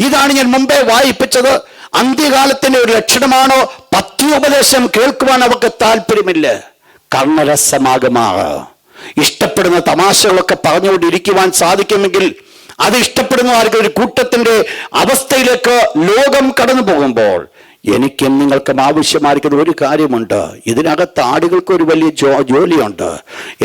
ഇതാണ് ഞാൻ മുമ്പേ വായിപ്പിച്ചത്. അന്ത്യകാലത്തിന്റെ ഒരു ലക്ഷണമാണോ? പത്യോപദേശം കേൾക്കുവാൻ അവർക്ക് താല്പര്യമില്ല. കർണരസമാകമാകെ ഇഷ്ടപ്പെടുന്ന തമാശകളൊക്കെ പറഞ്ഞുകൊണ്ടിരിക്കുവാൻ സാധിക്കുമെങ്കിൽ അത് ഇഷ്ടപ്പെടുന്നവർക്ക് ഒരു കൂട്ടത്തിന്റെ അവസ്ഥയിലേക്ക് ലോകം കടന്നു പോകുമ്പോൾ എനിക്കും നിങ്ങൾക്കും ആവശ്യമായിരിക്കുന്ന ഒരു കാര്യമുണ്ട്. ഇതിനകത്ത് ആടുകൾക്ക് ഒരു വലിയ ജോലിയുണ്ട്.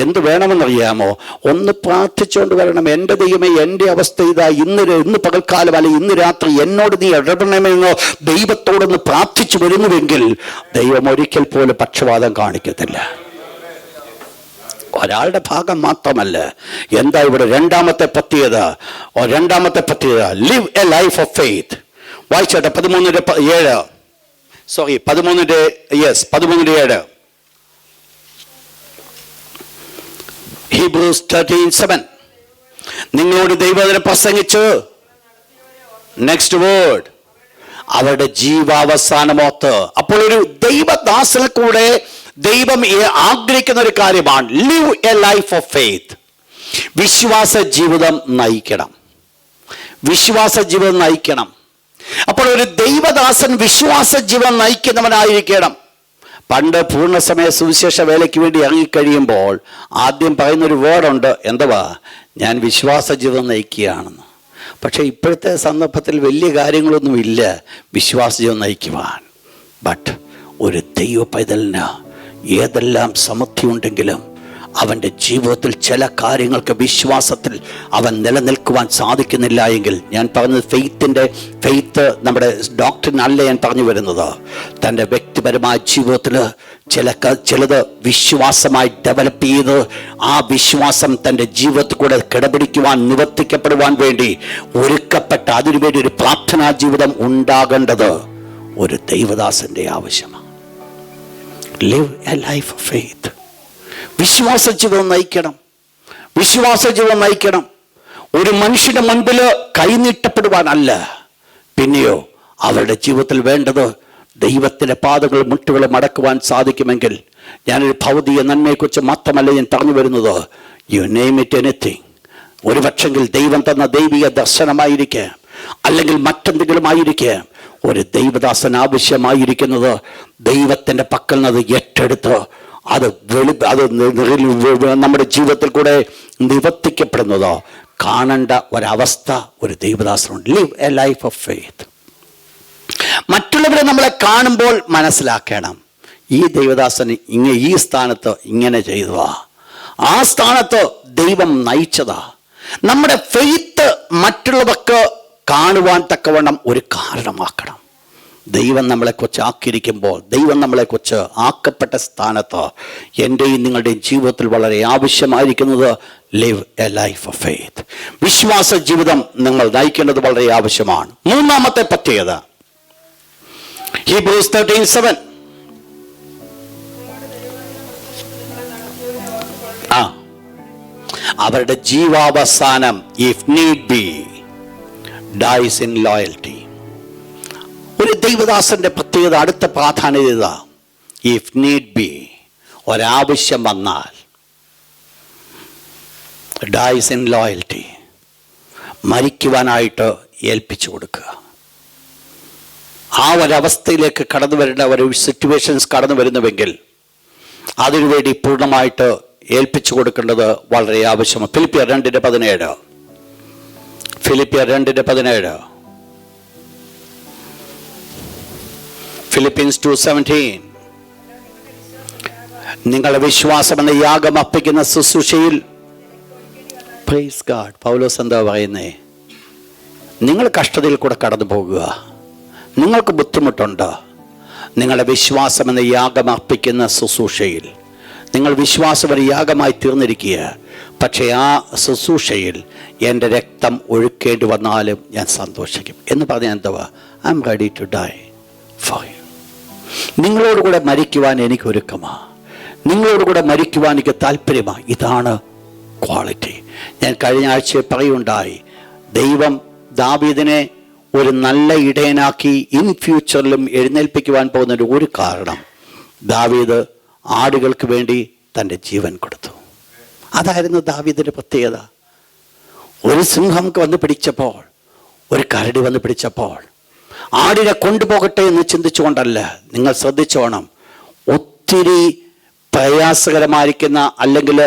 എന്ത് വേണമെന്നറിയാമോ? ഒന്ന് പ്രാർത്ഥിച്ചുകൊണ്ട് വരണം. എൻ്റെ ദൈവമേ, എൻ്റെ അവസ്ഥ ഇതാ, ഇന്ന് പകൽക്കാലം അല്ലെ ഇന്ന് രാത്രി എന്നോട് നീ ഇടപെടണമെന്നോ ദൈവത്തോടൊന്ന് പ്രാർത്ഥിച്ചു വരുന്നുവെങ്കിൽ ദൈവം ഒരിക്കൽ പോലും പക്ഷപാതം കാണിക്കത്തില്ല. ഒരാളുടെ ഭാഗം മാത്രമല്ല. എന്താ ഇവിടെ രണ്ടാമത്തെ പറ്റിയത്? Live a life of faith. വായിച്ചോട്ടെ 13:7. 13:7. Hebrews 13:7. നിങ്ങളോട് ദൈവവചനം പ്രസംഗിച്ചു, നെക്സ്റ്റ് വേർഡ്, അവരുടെ ജീവാവസാനമോത്ത്. അപ്പോൾ ഒരു ദൈവദാസനെ കൂടെ ദൈവം ആഗ്രഹിക്കുന്ന ഒരു കാര്യമാണ് live a life of faith. വിശ്വാസ ജീവിതം നയിക്കണം. അപ്പോൾ ഒരു ദൈവദാസൻ വിശ്വാസ ജീവിതം നയിക്കുന്നവനായിരിക്കണം. പണ്ട് പൂർണ്ണസമയ സുവിശേഷ വേലയ്ക്ക് വേണ്ടി ഇറങ്ങിക്കഴിയുമ്പോൾ ആദ്യം പറയുന്നൊരു വേർഡുണ്ട്, എന്തുവാ? ഞാൻ വിശ്വാസ ജീവിതം നയിക്കുകയാണെന്ന്. പക്ഷെ ഇപ്പോഴത്തെ സന്ദർഭത്തിൽ വലിയ കാര്യങ്ങളൊന്നുമില്ല വിശ്വാസ ജീവിതം നയിക്കുവാൻ. ബട്ട് ഒരു ദൈവ പൈതലിന് ഏതെല്ലാം സമൃദ്ധി ഉണ്ടെങ്കിലും അവൻ്റെ ജീവിതത്തിൽ ചില കാര്യങ്ങൾക്ക് വിശ്വാസത്തിൽ അവൻ നിലനിൽക്കുവാൻ സാധിക്കുന്നില്ല എങ്കിൽ, ഞാൻ പറഞ്ഞത് ഫെയ്ത്ത് നമ്മുടെ ഡോക്ടറിനല്ല ഞാൻ പറഞ്ഞു വരുന്നത്, തൻ്റെ വ്യക്തിപരമായ ജീവിതത്തിൽ ചിലത് വിശ്വാസമായി ഡെവലപ്പ് ചെയ്ത് ആ വിശ്വാസം തൻ്റെ ജീവിതത്തിൽ കൂടെ കിടപിടിക്കുവാൻ, നിവർത്തിക്കപ്പെടുവാൻ വേണ്ടി ഒരുക്കപ്പെട്ട അതിനുവേണ്ടി ഒരു പ്രാർത്ഥനാ ജീവിതം ഉണ്ടാകേണ്ടത് ഒരു ദൈവദാസന്റെ ആവശ്യമാണ്. Live a life of faith. വിശ്വാസ ജീവിതം നയിക്കണം. ഒരു മനുഷ്യന്റെ മുൻപിൽ കൈനീട്ടപ്പെടുവാനല്ല, പിന്നെയോ അവരുടെ ജീവിതത്തിൽ വേണ്ടത് ദൈവത്തിൻ്റെ പാതകൾ മുട്ടുകളും അടക്കുവാൻ സാധിക്കുമെങ്കിൽ, ഞാനൊരു ഭൗതിക നന്മയെക്കുറിച്ച് മാത്രമല്ല ഞാൻ പറഞ്ഞു വരുന്നത്, യു നെയിം ഇറ്റ് എനിത്തിങ്. ഒരു പക്ഷെങ്കിൽ ദൈവം തന്ന ദൈവിക ദർശനമായിരിക്കാം, അല്ലെങ്കിൽ മറ്റെന്തെങ്കിലും ആയിരിക്കാം. ഒരു ദൈവദാസൻ ആവശ്യമായിരിക്കുന്നത് ദൈവത്തിൻ്റെ പക്കൽ നിന്ന് ഏറ്റെടുത്ത് അത് നമ്മുടെ ജീവിതത്തിൽ കൂടെ നിവർത്തിക്കപ്പെടുന്നതോ കാണേണ്ട ഒരവസ്ഥ ഒരു ദൈവദാസനുണ്ട്. Live a life of faith. മറ്റുള്ളവരെ നമ്മളെ കാണുമ്പോൾ മനസ്സിലാക്കണം, ഈ ദൈവദാസൻ ഈ സ്ഥാനത്ത് ഇങ്ങനെ ചെയ്തതാ, ആ സ്ഥാനത്ത് ദൈവം നയിച്ചതാ. നമ്മുടെ ഫെയ്ത്ത് മറ്റുള്ളവർക്ക് കാണുവാൻ തക്കവണ്ണം ഒരു കാരണമാക്കണം. ദൈവം നമ്മളെക്കുറിച്ച് ആക്കിയിരിക്കുമ്പോൾ, ദൈവം നമ്മളെക്കുറിച്ച് ആക്കപ്പെട്ട സ്ഥാനത്ത് എൻ്റെയും നിങ്ങളുടെയും ജീവിതത്തിൽ വളരെ ആവശ്യമായിരിക്കുന്നത് live a life of faith. വിശ്വാസ ജീവിതം നിങ്ങൾ നയിക്കേണ്ടത് വളരെ ആവശ്യമാണ്. മൂന്നാമത്തെ പ്രത്യേകത ഹീബ്രൂസ് 13:7. അവരുടെ ജീവാവസാനം if need be dies in loyalty. ഒരു ദൈവദാസന്റെ പ്രത്യേകത, അടുത്ത പ്രാധാന്യത, ഇഫ് നീഡ് ബി, ഒരാവശ്യം വന്നാൽ ഡൈസ് ഇൻ ലോയൽറ്റി, മരിക്കുവാനായിട്ട് ഏൽപ്പിച്ചു കൊടുക്കുക. ആ ഒരവസ്ഥയിലേക്ക് കടന്നു വരേണ്ട ഒരു സിറ്റുവേഷൻസ് കടന്നു വരുന്നുവെങ്കിൽ അതിനുവേണ്ടി പൂർണ്ണമായിട്ട് ഏൽപ്പിച്ചു കൊടുക്കേണ്ടത് വളരെ ആവശ്യമാണ്. ഫിലിപ്പിയർ 2:17. ഫിലിപ്പീൻസ് 2:17. നിങ്ങളുടെ വിശ്വാസം എന്ന യാഗം അർപ്പിക്കുന്ന ശുശ്രൂഷയിൽ, പ്രൈസ് ഗാഡ്, പൗലോസ് എന്താ പറയുന്നേ? നിങ്ങൾ കഷ്ടതയിൽ കൂടെ കടന്നു പോകുക, നിങ്ങൾക്ക് ബുദ്ധിമുട്ടുണ്ട്. നിങ്ങളുടെ വിശ്വാസം എന്ന യാഗം അർപ്പിക്കുന്ന ശുശ്രൂഷയിൽ നിങ്ങൾ വിശ്വാസം ഒരു യാഗമായി തീർന്നിരിക്കുക. പക്ഷേ ആ ശുശ്രൂഷയിൽ എൻ്റെ രക്തം ഒഴുക്കേണ്ടി വന്നാലും ഞാൻ സന്തോഷിക്കും എന്ന് പറഞ്ഞാൽ എന്തുവാ? I am ready to die for you. നിങ്ങളോടുകൂടെ മരിക്കുവാൻ എനിക്ക് ഒരുക്കമാണ്, നിങ്ങളോടുകൂടെ മരിക്കുവാൻ എനിക്ക് താല്പര്യമാണ്. ഇതാണ് ക്വാളിറ്റി. ഞാൻ കഴിഞ്ഞ ആഴ്ച പറയുണ്ടായി, ദൈവം ദാവീദിനെ ഒരു നല്ല ഇടയനാക്കി ഇൻ ഫ്യൂച്ചറിലും എഴുന്നേൽപ്പിക്കുവാൻ പോകുന്നതിൻ്റെ ഒരു കാരണം, ദാവീദ് ആടുകൾക്ക് വേണ്ടി തൻ്റെ ജീവൻ കൊടുത്തു. അതായിരുന്നു ദാവീദിൻ്റെ പ്രത്യേകത. ഒരു സിംഹം വന്ന് പിടിച്ചപ്പോൾ, ഒരു കരടി വന്ന് പിടിച്ചപ്പോൾ ആടിനെ കൊണ്ടുപോകട്ടെ എന്ന് ചിന്തിച്ചുകൊണ്ടല്ല. നിങ്ങൾ ശ്രദ്ധിച്ചോണം, ഒത്തിരി പ്രയാസകരമായിരിക്കുന്ന അല്ലെങ്കിൽ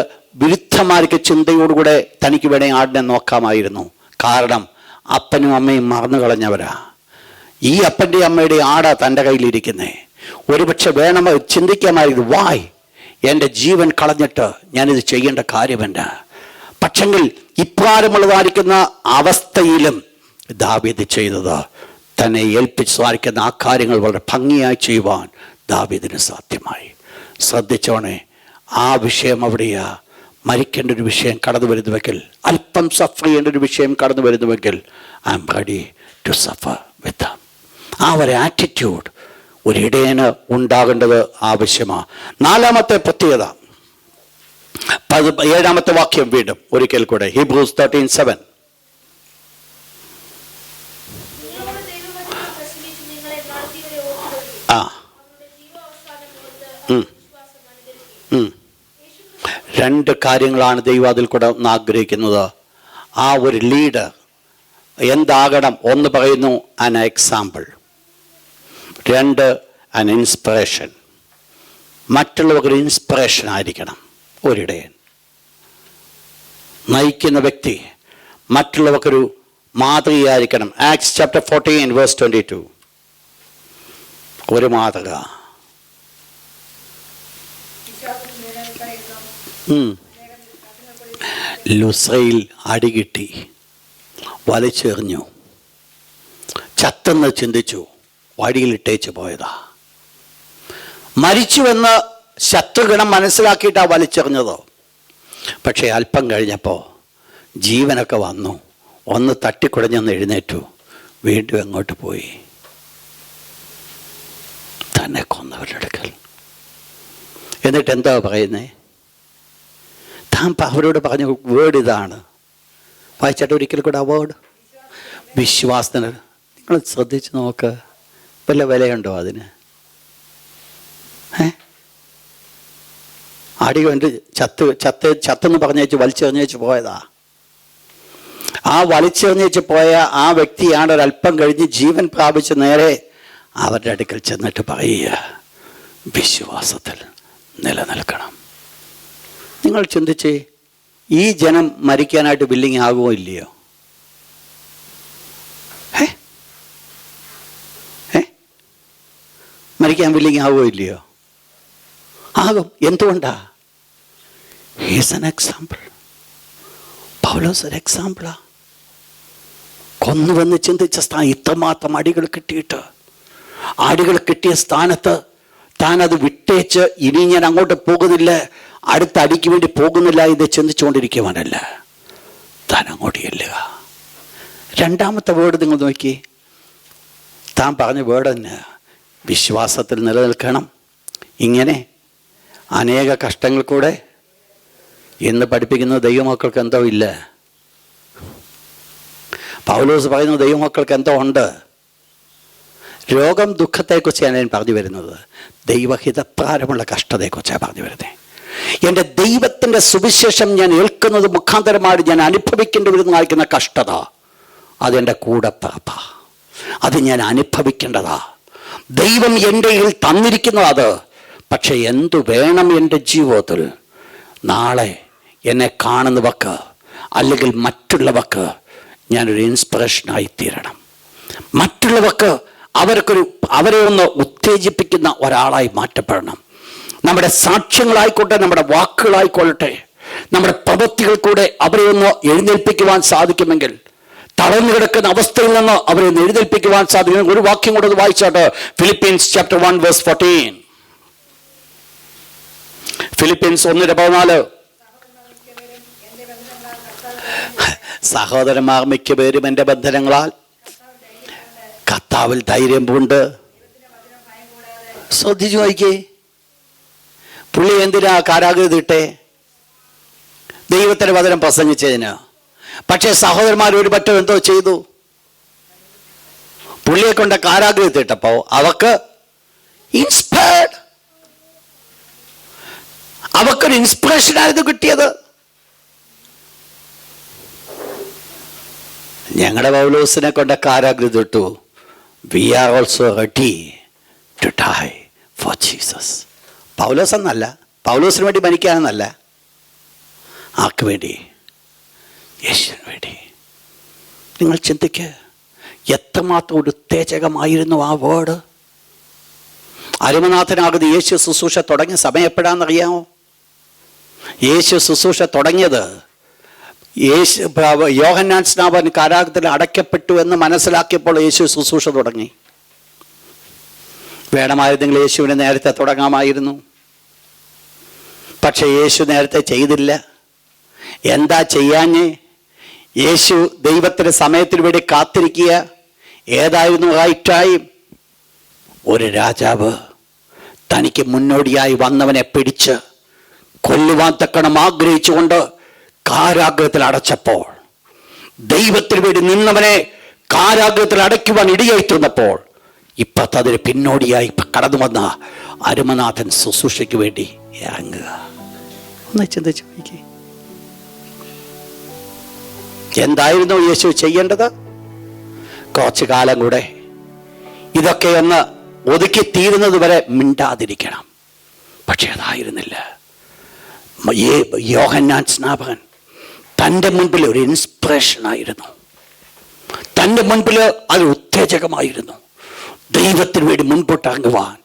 വിരുദ്ധമായിരിക്കുന്ന ചിന്തയോടുകൂടെ തനിക്ക് വേണേ ആടിനെ നോക്കാമായിരുന്നു. കാരണം അപ്പനും അമ്മയും മറന്നു കളഞ്ഞവരാ. ഈ അപ്പൻ്റെ അമ്മയുടെ ആടാ തൻ്റെ കയ്യിലിരിക്കുന്നേ. ഒരുപക്ഷെ വേണം ചിന്തിക്കാമായിരുന്നു, വായ് എൻ്റെ ജീവൻ കളഞ്ഞിട്ട് ഞാനിത് ചെയ്യേണ്ട കാര്യമല്ല. പക്ഷെങ്കിൽ ഇപ്രകാരമുള്ളതായിരിക്കുന്ന അവസ്ഥയിലും ദാവീദ് ചെയ്തത്, തന്നെ ഏൽപ്പിച്ച് സാധിക്കുന്ന ആ കാര്യങ്ങൾ വളരെ ഭംഗിയായി ചെയ്യുവാൻ ദാവീദിന് സാധ്യമായി. ശ്രദ്ധിച്ചോണേ, ആ വിഷയം അവിടെയാ. മരിക്കേണ്ട ഒരു വിഷയം കടന്നു വരുന്നുവെങ്കിൽ, അല്പം സഫർ ചെയ്യേണ്ട ഒരു വിഷയം കടന്നു വരുന്നുവെങ്കിൽ, I am ready to suffer with them. ആ ഒരു ആറ്റിറ്റ്യൂഡ് ഒരിടയന് ഉണ്ടാകേണ്ടത് ആവശ്യമാണ്. നാലാമത്തെ പ്രത്യേകത, 7ാമത്തെ വാക്യം വീണ്ടും ഒരിക്കൽ കൂടെ, ഹീബ്രൂസ് 13:7. രണ്ട് കാര്യങ്ങളാണ് ദൈവം അതിൽ കൂടെ ഒന്ന് ആഗ്രഹിക്കുന്നത്. ആ ഒരു ലീഡർ എന്താകണം? ഒന്ന് പറയുന്നു ആൻ എക്സാമ്പിൾ, 2 ആൻ ഇൻസ്പിറേഷൻ. മറ്റുള്ളവർക്കൊരു ഇൻസ്പിറേഷൻ ആയിരിക്കണം ഒരിടയൻ. നയിക്കുന്ന വ്യക്തി മറ്റുള്ളവർക്കൊരു മാതൃകയായിരിക്കണം. Acts chapter 14:22. ഒരു മാതൃക. ലുസ്രയിൽ അടികിട്ടി, വലിച്ചെറിഞ്ഞു, ചത്തെന്ന് ചിന്തിച്ചു, വഴിയിലിട്ടേച്ച് പോയതാ. മരിച്ചുവെന്ന് ശത്രുഗണം മനസ്സിലാക്കിയിട്ടാ വലിച്ചെറിഞ്ഞത്. പക്ഷേ അല്പം കഴിഞ്ഞപ്പോൾ ജീവനൊക്കെ വന്നു, ഒന്ന് തട്ടിക്കുടഞ്ഞൊന്ന് എഴുന്നേറ്റു, വീണ്ടും എങ്ങോട്ട് പോയി? തന്നെ കൊന്നവരുടെ അടുക്കൽ. എന്നിട്ട് എന്താ പറയുന്നേ? താൻ അവരോട് പറഞ്ഞ വേർഡ് ഇതാണ്. വായിച്ചിട്ട് ഒരിക്കൽ കൂടെ ആ വേർഡ്, വിശ്വാസത്തിന്. നിങ്ങൾ ശ്രദ്ധിച്ച് നോക്ക്, വല്ല വിലയുണ്ടോ അതിന്? ആടി കൊണ്ട് ചത്തെന്ന് പറഞ്ഞേച്ച് വലിച്ചെറിഞ്ഞേച്ച് പോയതാ. ആ വലിച്ചെറിഞ്ഞേച്ച് പോയ ആ വ്യക്തിയാണ് ഒരല്പം കഴിഞ്ഞ് ജീവൻ പ്രാപിച്ച് നേരെ അവരുടെ അടുക്കൽ ചെന്നിട്ട് പറയുക, വിശ്വാസത്തിൽ നിലനിൽക്കണം. നിങ്ങൾ ചിന്തിച്ചേ, ഈ ജനം മരിക്കാനായിട്ട് വില്ലിങ് ആകുമോ ഇല്ലയോ? മരിക്കാൻ വില്ലിങ് ആകുമോ ഇല്ലയോ? ആകും. എന്തുകൊണ്ടാ? He's an example. പൗലോസ് ഒരു എക്സാമ്പിളാ. കൊന്നുവെന്ന് ചിന്തിച്ച സ്ഥാനം, ഇത്രമാത്രം അടികൾ കിട്ടിയിട്ട്, അടികൾ കിട്ടിയ സ്ഥാനത്ത് താൻ അത് വിട്ടേച്ച് ഇനി ഞാൻ അങ്ങോട്ട് പോകുന്നില്ല, അടുത്ത അടിക്ക് വേണ്ടി പോകുന്നില്ല ഇത് ചിന്തിച്ചുകൊണ്ടിരിക്കുവാനല്ല, താൻ അങ്ങോട്ട് ചെല്ലുക. രണ്ടാമത്തെ വേർഡ് നിങ്ങൾ നോക്കി, താൻ പറഞ്ഞ വേർഡ് തന്നെ, വിശ്വാസത്തിൽ നിലനിൽക്കണം. ഇങ്ങനെ അനേക കഷ്ടങ്ങൾ കൂടെ എന്ന് പഠിപ്പിക്കുന്ന ദൈവമക്കൾക്ക് എന്തോ ഇല്ല. പൗലോസ് പറയുന്നു ദൈവമക്കൾക്ക് എന്തോ ഉണ്ട്. രോഗം ദുഃഖത്തെക്കുറിച്ചാണ് ഞാൻ പറഞ്ഞു വരുന്നത്, ദൈവഹിതപ്രകാരമുള്ള കഷ്ടതയെക്കുറിച്ചാണ് പറഞ്ഞു വരുന്നത്. എൻ്റെ ദൈവത്തിൻ്റെ സുവിശേഷം ഞാൻ ഏൽക്കുന്നത് മുഖാന്തരമായിട്ട് ഞാൻ അനുഭവിക്കേണ്ടി വരുന്നതായിരിക്കുന്ന കഷ്ടത, അതെൻ്റെ കൂടെ പാപ്പ, അത് ഞാൻ അനുഭവിക്കേണ്ടതാ. ദൈവം എൻ്റെ കയ്യിൽ തന്നിരിക്കുന്നത് അത്. പക്ഷെ എന്തു വേണം എൻ്റെ ജീവിതത്തിൽ? നാളെ എന്നെ കാണുന്നവർക്ക് അല്ലെങ്കിൽ മറ്റുള്ളവർക്ക് ഞാനൊരു ഇൻസ്പിറേഷനായി തീരണം. മറ്റുള്ളവർക്ക് അവരെ ഒന്ന് ഉത്തേജിപ്പിക്കുന്ന ഒരാളായി മാറ്റപ്പെടണം. നമ്മുടെ സാക്ഷ്യങ്ങളായിക്കോട്ടെ, നമ്മുടെ വാക്കുകളായിക്കൊള്ളട്ടെ, നമ്മുടെ പ്രവൃത്തികൾ കൂടെ അവരെ ഒന്ന് എഴുന്നേൽപ്പിക്കുവാൻ സാധിക്കുമെങ്കിൽ, തളർന്നു കിടക്കുന്ന അവസ്ഥയിൽ നിന്ന് അവരെ ഒന്ന് എഴുന്നേൽപ്പിക്കുവാൻ സാധിക്കും. ഒരു വാക്യം കൂടെ വായിച്ചാട്ട്, ഫിലിപ്പീൻസ് ചാപ്റ്റർ 1 വേഴ്സ് 14. ഫിലിപ്പീൻസ് 1:14. സഹോദരന്മാർ മിക്കപേരും എൻ്റെ ബന്ധനങ്ങളാൽ കർത്താവിൽ ധൈര്യം പൂണ്ട്. ശ്രദ്ധിച്ചു നോക്കിയേ, പുള്ളി എന്തിനാ കാരാഗ്രഹത്തിട്ടെ? ദൈവത്തിന്റെ വചനം പ്രസംഗിച്ചതിന്. പക്ഷേ സഹോദരന്മാർ ഒരു പറ്റം എന്തോ ചെയ്തു? പുള്ളിയെ കൊണ്ട് കാരാഗ്രഹത്തിട്ടപ്പോ അവർക്ക് ഇൻസ്പയർഡ്, അവർക്കൊരു ഇൻസ്പിറേഷനായിരുന്നു കിട്ടിയത്. ഞങ്ങളുടെ പൗലോസിനെ കൊണ്ട് കാരാഗ്രഹത്തിട്ടു. We are also ready to die for Jesus. Paulose എന്നല്ല, പൗലോസിന് വേണ്ടി മരിക്കാനെന്നല്ല, ആർക്ക് വേണ്ടി? യേശുവിന് വേണ്ടി. നിങ്ങൾ ചിന്തിക്ക്, എത്രമാത്രം ഒരു ഉത്തേജകമായിരുന്നു ആ വേർഡ്. അരുമനാഥനാകുന്ന യേശു ശുശ്രൂഷ തുടങ്ങിയ സമയം എപ്പോഴാണെന്നറിയാമോ? യേശു ശുശ്രൂഷ തുടങ്ങിയത് യോഹന്നാൻ സ്നാപകൻ കാരാഗ്രഹത്തിൽ അടയ്ക്കപ്പെട്ടു എന്ന് മനസ്സിലാക്കിയപ്പോൾ യേശു ശുശ്രൂഷ തുടങ്ങി. വേണമായിരുന്നെങ്കിൽ യേശുവിനെ നേരത്തെ തുടങ്ങാമായിരുന്നു. പക്ഷെ യേശു നേരത്തെ ചെയ്തില്ല. എന്താ ചെയ്യാഞ്ഞ്? യേശു ദൈവത്തിൻ്റെ സമയത്തിന് വേണ്ടി കാത്തിരിക്കുക. ഏതായിരുന്നു റൈറ്റ് ടൈം? ഒരു രാജാവ് തനിക്ക് മുന്നോടിയായി വന്നവനെ പിടിച്ച് കൊല്ലുവാൻ തക്കണം ആഗ്രഹിച്ചുകൊണ്ട് കാരാഗ്രഹത്തിൽ അടച്ചപ്പോൾ, ദൈവത്തിന് വേണ്ടി നിന്നവനെ കാരാഗ്രഹത്തിൽ അടയ്ക്കുവാൻ ഇടയായിത്തീർന്നപ്പോൾ, ഇപ്പത്തെ അതിന് പിന്നോടിയായി കടന്നു വന്ന അരുമനാഥൻ ശുശ്രൂഷയ്ക്ക് വേണ്ടി ഇറങ്ങുക. ഒന്ന് ചിന്തിച്ചു നോക്കി, എന്തായിരുന്നു യേശു ചെയ്യേണ്ടത്? കുറച്ചു കാലം കൂടെ ഇതൊക്കെ ഒന്ന് ഒതുക്കി തീരുന്നത് വരെ മിണ്ടാതിരിക്കണം. പക്ഷെ അതായിരുന്നില്ല. യോഹന്നാൻ സ്നാപകൻ തൻ്റെ മുൻപിൽ ഒരു ഇൻസ്പിറേഷനായിരുന്നു. തൻ്റെ മുൻപിൽ അത് ഉത്തേജകമായിരുന്നു. ദൈവത്തിന് വേണ്ടി മുൻപോട്ട് ഇറങ്ങുവാൻ,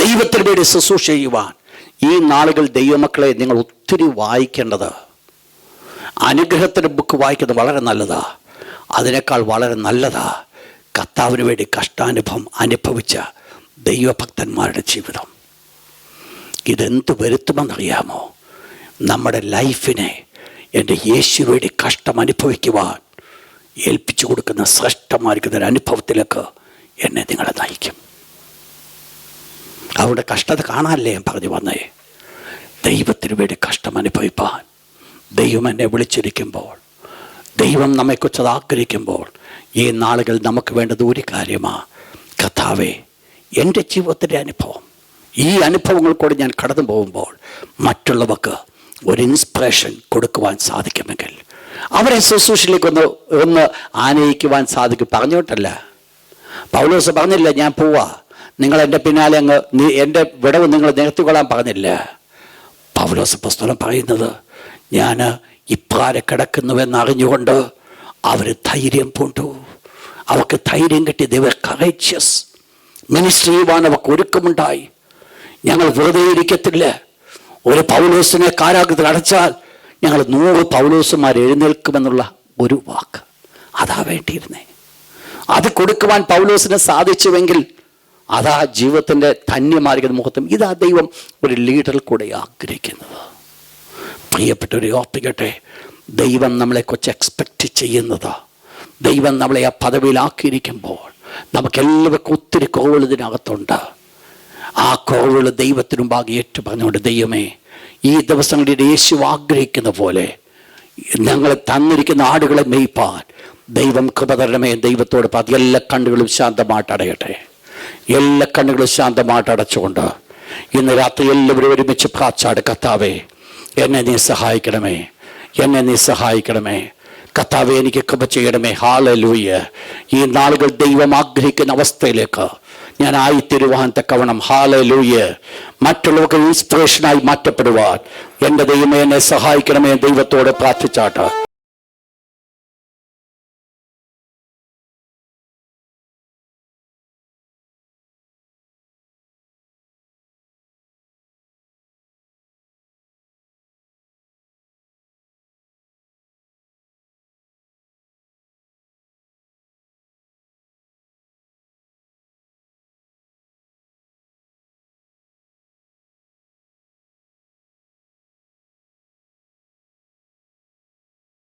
ദൈവത്തിന് വേണ്ടി ശുശ്രൂഷ ചെയ്യുവാൻ. ഈ നാളുകൾ ദൈവമക്കളെ നിങ്ങൾ ഒത്തിരി വായിക്കേണ്ടത്. അനുഗ്രഹത്തിൻ്റെ ബുക്ക് വായിക്കുന്നത് വളരെ നല്ലതാ. അതിനേക്കാൾ വളരെ നല്ലതാ കർത്താവിന് വേണ്ടി കഷ്ടാനുഭവം അനുഭവിച്ച ദൈവഭക്തന്മാരുടെ ജീവിതം. ഇതെന്ത് വരുത്തുമെന്നറിയാമോ? നമ്മുടെ ലൈഫിനെ എൻ്റെ യേശു വേണ്ടി കഷ്ടം അനുഭവിക്കുവാൻ ഏൽപ്പിച്ചു കൊടുക്കുന്ന ശ്രേഷ്ഠമായിരിക്കുന്ന ഒരു അനുഭവത്തിലേക്ക് എന്നെ നിങ്ങളെ നയിക്കും. അവരുടെ കഷ്ടത കാണാനല്ലേ ഞാൻ പറഞ്ഞു വന്നേ. ദൈവത്തിന് വേണ്ടി കഷ്ടം അനുഭവിപ്പാൻ ദൈവം എന്നെ വിളിച്ചിരിക്കുമ്പോൾ, ദൈവം നമ്മെക്കുറിച്ചത് ആഗ്രഹിക്കുമ്പോൾ, ഈ നാളുകൾ നമുക്ക് വേണ്ടത് ഒരു കാര്യമാണ്. കർത്താവേ, എൻ്റെ ജീവിതത്തിൻ്റെ അനുഭവം, ഈ അനുഭവങ്ങൾ കൂടി ഞാൻ കടന്നു പോകുമ്പോൾ മറ്റുള്ളവർക്ക് ഒരു ഇൻസ്പിറേഷൻ കൊടുക്കുവാൻ സാധിക്കുമെങ്കിൽ അവരെ ശുശ്രൂഷയിലേക്ക് ഒന്ന് ആനയിക്കുവാൻ സാധിക്കും. പറഞ്ഞോട്ടല്ല, പൗലോസ് പറഞ്ഞില്ല ഞാൻ പോവാ, നിങ്ങൾ എൻ്റെ പിന്നാലെ എൻ്റെ വിടവ് നിങ്ങൾ നികത്തിക്കൊള്ളാൻ പറഞ്ഞില്ല. പൗലോസ് പുസ്തകം പറയുന്നത് ഞാൻ ഇപ്രാരെ കിടക്കുന്നുവെന്നറിഞ്ഞുകൊണ്ട് അവർ ധൈര്യം പൂണ്ടു. അവർക്ക് ധൈര്യം കിട്ടി. ദേ വർ കറേജിയസ്. മിനിസ്ട്രി ചെയ്യുവാൻ അവർക്ക് ഒരുക്കമുണ്ടായി. ഞങ്ങൾ വെറുതെ ഇരിക്കത്തില്ല. ഒരു പൗലോസിനെ കാരാഗ്രഹത്തിൽ അടച്ചാൽ ഞങ്ങൾ 100 പൗലോസുമാർ എഴുന്നേൽക്കുമെന്നുള്ള ഒരു വാക്ക്, അതാ വേണ്ടിയിരുന്നേ. അത് കൊടുക്കുവാൻ പൗലോസിന് സാധിച്ചുവെങ്കിൽ അതാ ജീവിതത്തിൻ്റെ ധന്യമായിരിക്കുന്ന മുഹൂർത്തം. ഇതാ ദൈവം ഒരു ലീഡറിൽ കൂടെ ആഗ്രഹിക്കുന്നത്. പ്രിയപ്പെട്ടവരെ, ഓർപ്പിക്കട്ടെ, ദൈവം നമ്മളെക്കുറിച്ച് എക്സ്പെക്റ്റ് ചെയ്യുന്നത്, ദൈവം നമ്മളെ ആ പദവിയിലാക്കിയിരിക്കുമ്പോൾ നമുക്കെല്ലാവർക്കും ഒത്തിരി കുറവുകൾ ഇതിനകത്തുണ്ട്. ആ കുറവുകൾ ദൈവത്തിനു മുമ്പാകെ ഏറ്റു പറഞ്ഞുകൊണ്ട്, ദൈവമേ, ഈ ദിവസങ്ങളിൽ യേശു ആഗ്രഹിക്കുന്ന പോലെ ഞങ്ങളെ തന്നിരിക്കുന്ന ആടുകളെ മേയ്പ്പാൻ ദൈവം കൃപ തരണമേ. ദൈവത്തോട് പറഞ്ഞ് എല്ലാ കണ്ണുകളും ശാന്തമായിട്ട് അടയട്ടെ. എല്ലാ കണ്ണുകളും ശാന്തമായിട്ട് അടച്ചുകൊണ്ട് ഇന്ന് രാത്രി എല്ലാവരും ഒരുമിച്ച് പ്രാർത്ഥിച്ചാട്. കർത്താവേ, എന്നെ നീ സഹായിക്കണമേ, എന്നെ നീ സഹായിക്കണമേ. കർത്താവേ, എനിക്ക് കൃപ ചെയ്യണമേ. ഹല്ലേലൂയ. ഈ നാളുകൾ ദൈവം ആഗ്രഹിക്കുന്ന അവസ്ഥയിലേക്ക് ഞാൻ ആയിത്തീരുവാൻ തക്കവണ്ണം, ഹല്ലേലൂയ, മറ്റുള്ളവർക്ക് ഇൻസ്പിറേഷനായി മാറ്റപ്പെടുവാൻ എൻ്റെ ദൈവമേ എന്നെ സഹായിക്കണമേ. ദൈവത്തോട് പ്രാർത്ഥിച്ചാട്ട്.